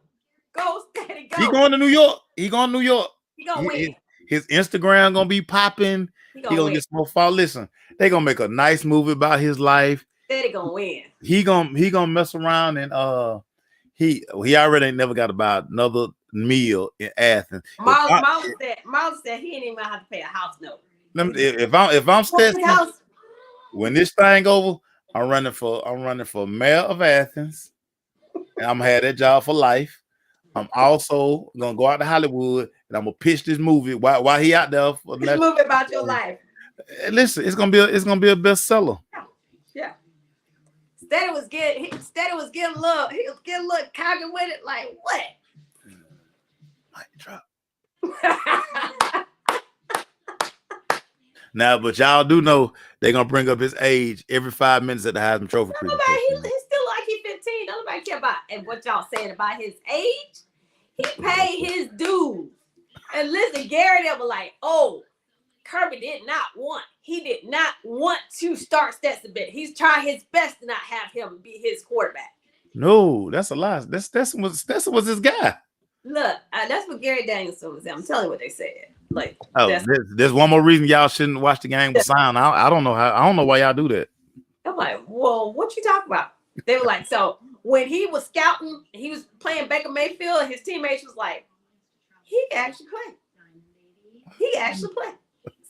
steady. Go. He going to New York. He gonna win. His Instagram gonna be popping. He gonna get some more follow. Listen, they gonna make a nice movie about his life. Steady gonna win. He gonna mess around and he already ain't never got about another meal in Athens. Miles said he ain't even gonna have to pay a house note. If I'm Stetson, when this thing over, I'm running for mayor of Athens, and I'm gonna have that job for life. I'm also gonna go out to Hollywood and I'm gonna pitch this movie while he out there for this movie about your life. Listen, it's gonna be a bestseller. Yeah. Steady was getting a little cocky with it, like what? Mic drop. Now, but y'all do know they're gonna bring up his age every 5 minutes at the Heisman Trophy. He's still like he's 15. Nobody care about and what y'all saying about his age. He paid his dues. And listen, Gary, they were like, "Oh, Kirby did not want to start Stetson Bennett. He's trying his best to not have him be his quarterback." No, that's a lie. Stetson was his guy. Look, that's what Gary Danielson was saying. I'm telling you what they said. Like, there's one more reason y'all shouldn't watch the game with sound. I don't know why y'all do that. I'm like, well, what you talking about? They were like, so when he was scouting, he was playing Baker Mayfield, and his teammates was like, he actually played.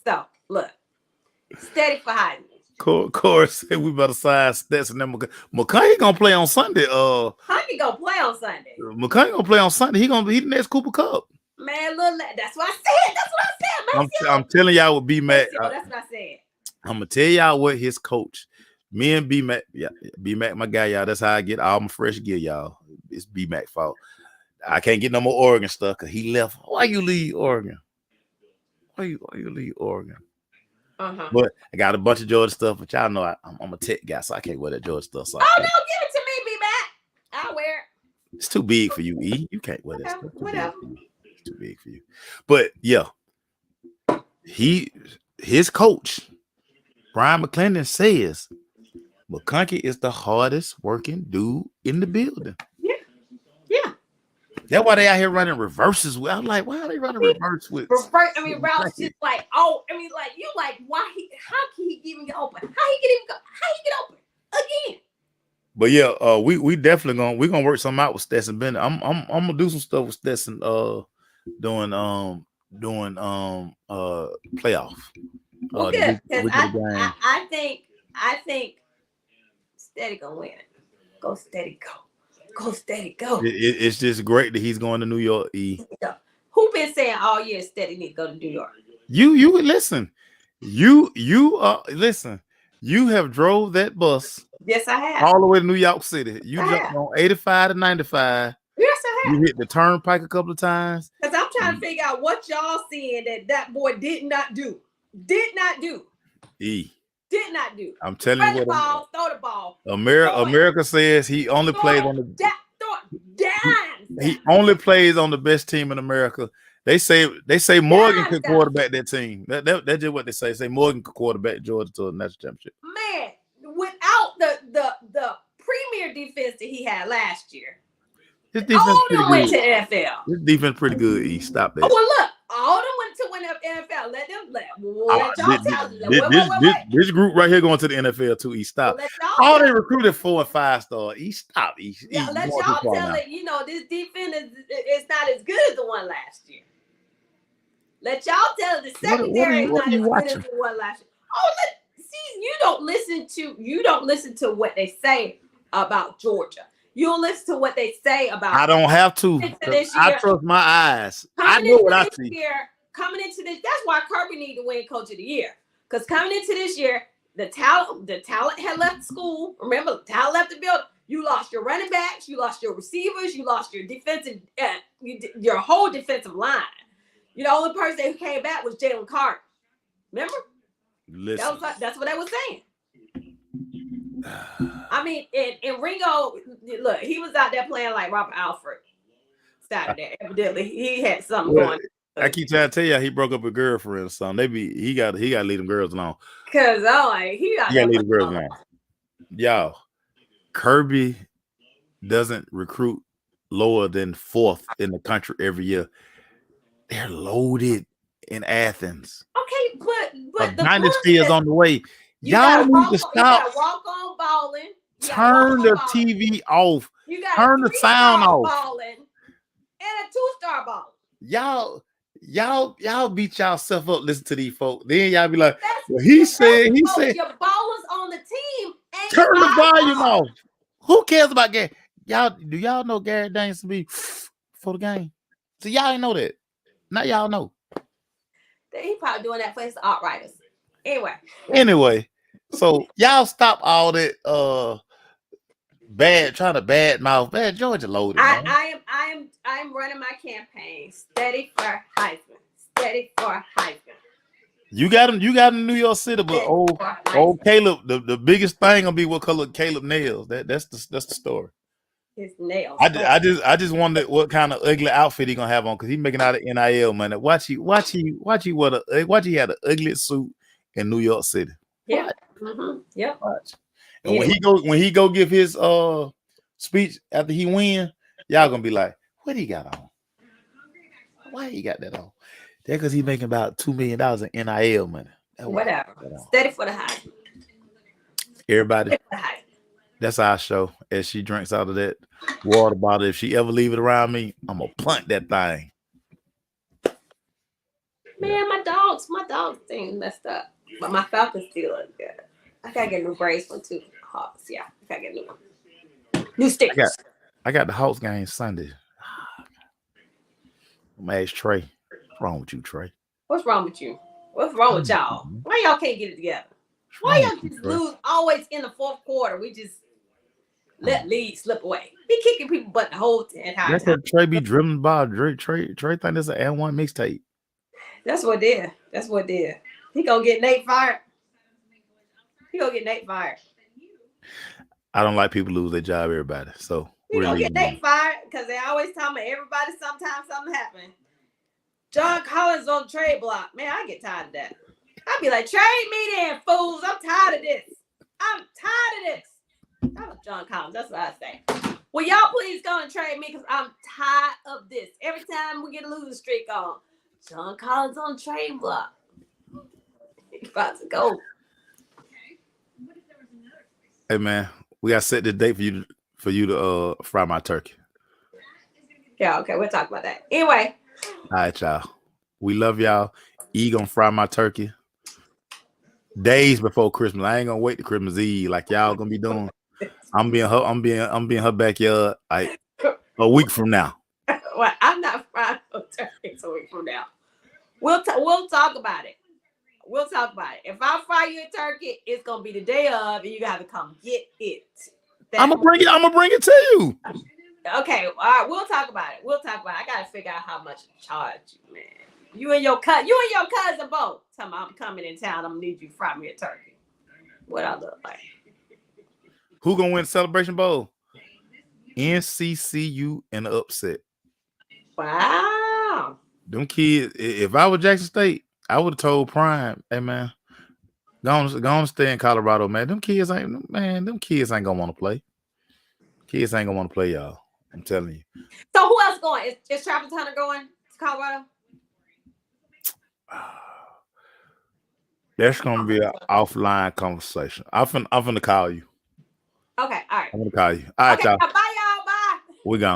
So look, steady for Heisman. Corey said we better sign Stetson and McConkey gonna play on Sunday. McConkey gonna play on Sunday. McConkey gonna play on Sunday. He the next Cooper Kupp. Man, look, that's what I said. I'm telling y'all what B-Mac. That's what I said. I'm gonna tell y'all what his coach. Me and B-Mac, B-Mac, my guy, y'all. That's how I get all my fresh gear, y'all. It's B-Mac fault. I can't get no more Oregon stuff because he left. Why you leave Oregon? Why you leave Oregon? But I got a bunch of Georgia stuff, but y'all know I'm a tech guy, so I can't wear that Georgia stuff. So no, give it to me, B-Mac. I'll wear it. It's too big for you, E. You can't wear that stuff. Whatever. too big for you. But yeah, his coach, Brian McClendon, says McConkey is the hardest working dude in the building. Yeah. That's why they out here running reverses. I'm like, why are they running reverse with? Routes just like, like you like, why? How can he even get open? How he get open again? But yeah, we definitely gonna work something out with Stetson Bennett. I'm gonna do some stuff with Stetson. Doing playoff. Well, good, because I think Steady gonna win. Go Steady, go Steady, go. It's just great that he's going to New York. Who been saying all year Steady need to go to New York? You listen. You listen. You have drove that bus. Yes, I have. All the way to New York City. You jumped on 85 to 95. Yes, I have. You hit the turnpike a couple of times. Because I'm trying to figure out what y'all seeing that boy did not do. Did not do. Did not do. I'm telling you what. Throw the ball. America says he only plays on the. He only plays on the best team in America. They say Morgan could quarterback that team. That's just what they say. Say Morgan could quarterback Georgia to a national championship. Man, without the premier defense that he had last year, his defense went to NFL. His defense pretty good. He stopped that. Oh, well, look, all them went to win NFL. Let y'all tell this group right here going to the NFL too. He stopped. All they recruited 4 and 5 star. He stopped. Let y'all tell it. This defense is not as good as the one last year. Let y'all tell it. The secondary is not as good as the one last year. Oh, see, you don't listen to what they say about Georgia. You don't listen to what they say about. I don't have to. I trust my eyes. I know what I see. Coming into this, that's why Kirby needed to win Coach of the Year. Because coming into this year, the talent had left school. Remember, the talent left the building. You lost your running backs. You lost your receivers. You lost your defensive, your whole defensive line. The only person who came back was Jalen Carter. Remember? Listen. That's what they were saying. I mean, and Ringo, look, he was out there playing like Robert Alfred Saturday. Evidently, he had something going. I keep trying to tell you, he broke up with a girlfriend or something. He got to leave them girls alone. Cause he got to leave the girls alone. Y'all, Kirby doesn't recruit lower than 4th in the country every year. They're loaded in Athens. Okay, but the dynasty is on the way. Y'all need to stop. You gotta walk on balling. Turn the TV off. You gotta turn the sound off. Balling and a 2-star ball. Y'all beat yourself up. Listen to these folks. Then y'all be like, well, he said. Your ballers on the team. Turn the volume off. Who cares about Gary? Do y'all know Gary Daniels to be for the game? So y'all ain't know that. Now y'all know. He probably doing that for his art writers. Anyway, so y'all stop all that trying to bad mouth. Bad Georgia loaded. I am running my campaign. Steady for Heisman. Steady for Heisman. You got him in New York City, but old Caleb, the biggest thing gonna be what color Caleb nails. That's the story. His nails. I just wonder what kind of ugly outfit he gonna have on because he's making out of NIL money. Watch he had an ugly suit in New York City. Yeah. Mm-hmm. Yep. Watch. And when he go give his speech after he win, y'all gonna be like, what he got on? Why he got that on? That's because he's making about $2 million in NIL money. Whatever. Steady for the high. Everybody. That's our show. As she drinks out of that water bottle, if she ever leave it around me, I'm gonna punt that thing. Man, my dogs thing messed up, but my Falcons still look good. I gotta get new brace one too. Hawks, yeah, I gotta get new stickers. I got the Hawks game Sunday. I'm gonna ask Trey. What's wrong with you, Trey? What's wrong with you? What's wrong with y'all? Why y'all can't get it together? Why y'all just lose always in the 4th quarter? We just let lead slip away. Be kicking people butt the whole entire That's time. what Trey be dribbling by. Trey think that's an N1 mixtape. That's what did. He gonna get Nate fired. I don't like people lose their job, everybody. So he gonna get Nate fired because they always tell me everybody sometimes something happen. John Collins on trade block. Man, I get tired of that. I'd be like, trade me then, fools. I'm tired of this. That was John Collins. That's what I say. Will y'all please go and trade me because I'm tired of this. Every time we get a losing streak on, John Collins on trade block. He's about to go. Hey man, we gotta set the date for you to fry my turkey. Yeah, okay, we'll talk about that. Anyway. All right, y'all. We love y'all. E gonna fry my turkey days before Christmas. I ain't gonna wait to Christmas Eve like y'all gonna be doing. I'm being her backyard like a week from now. Well, I'm not frying no turkey a week from now. We'll talk about it. We'll talk about it. If I fry you a turkey, it's gonna be the day of, and you gotta come get it. I'm gonna bring it to you. Okay, all right. We'll talk about it. I gotta figure out how much to charge you, man. You and your cousin both. Tell me I'm coming in town. I'm gonna need you to fry me a turkey. What I look like. Who gonna win the Celebration Bowl? NCCU in the upset. Wow. Them kids. If I were Jackson State, I would have told Prime, "Hey man, go on stay in Colorado, man. Them kids ain't gonna want to play. Kids ain't gonna want to play, y'all. I'm telling you." So who else going? Is Travis Hunter going to Colorado? That's gonna be an offline conversation. I'm finna call you. Okay, all right. I'm gonna call you. All right, okay, y'all. bye, y'all. Bye. We gone.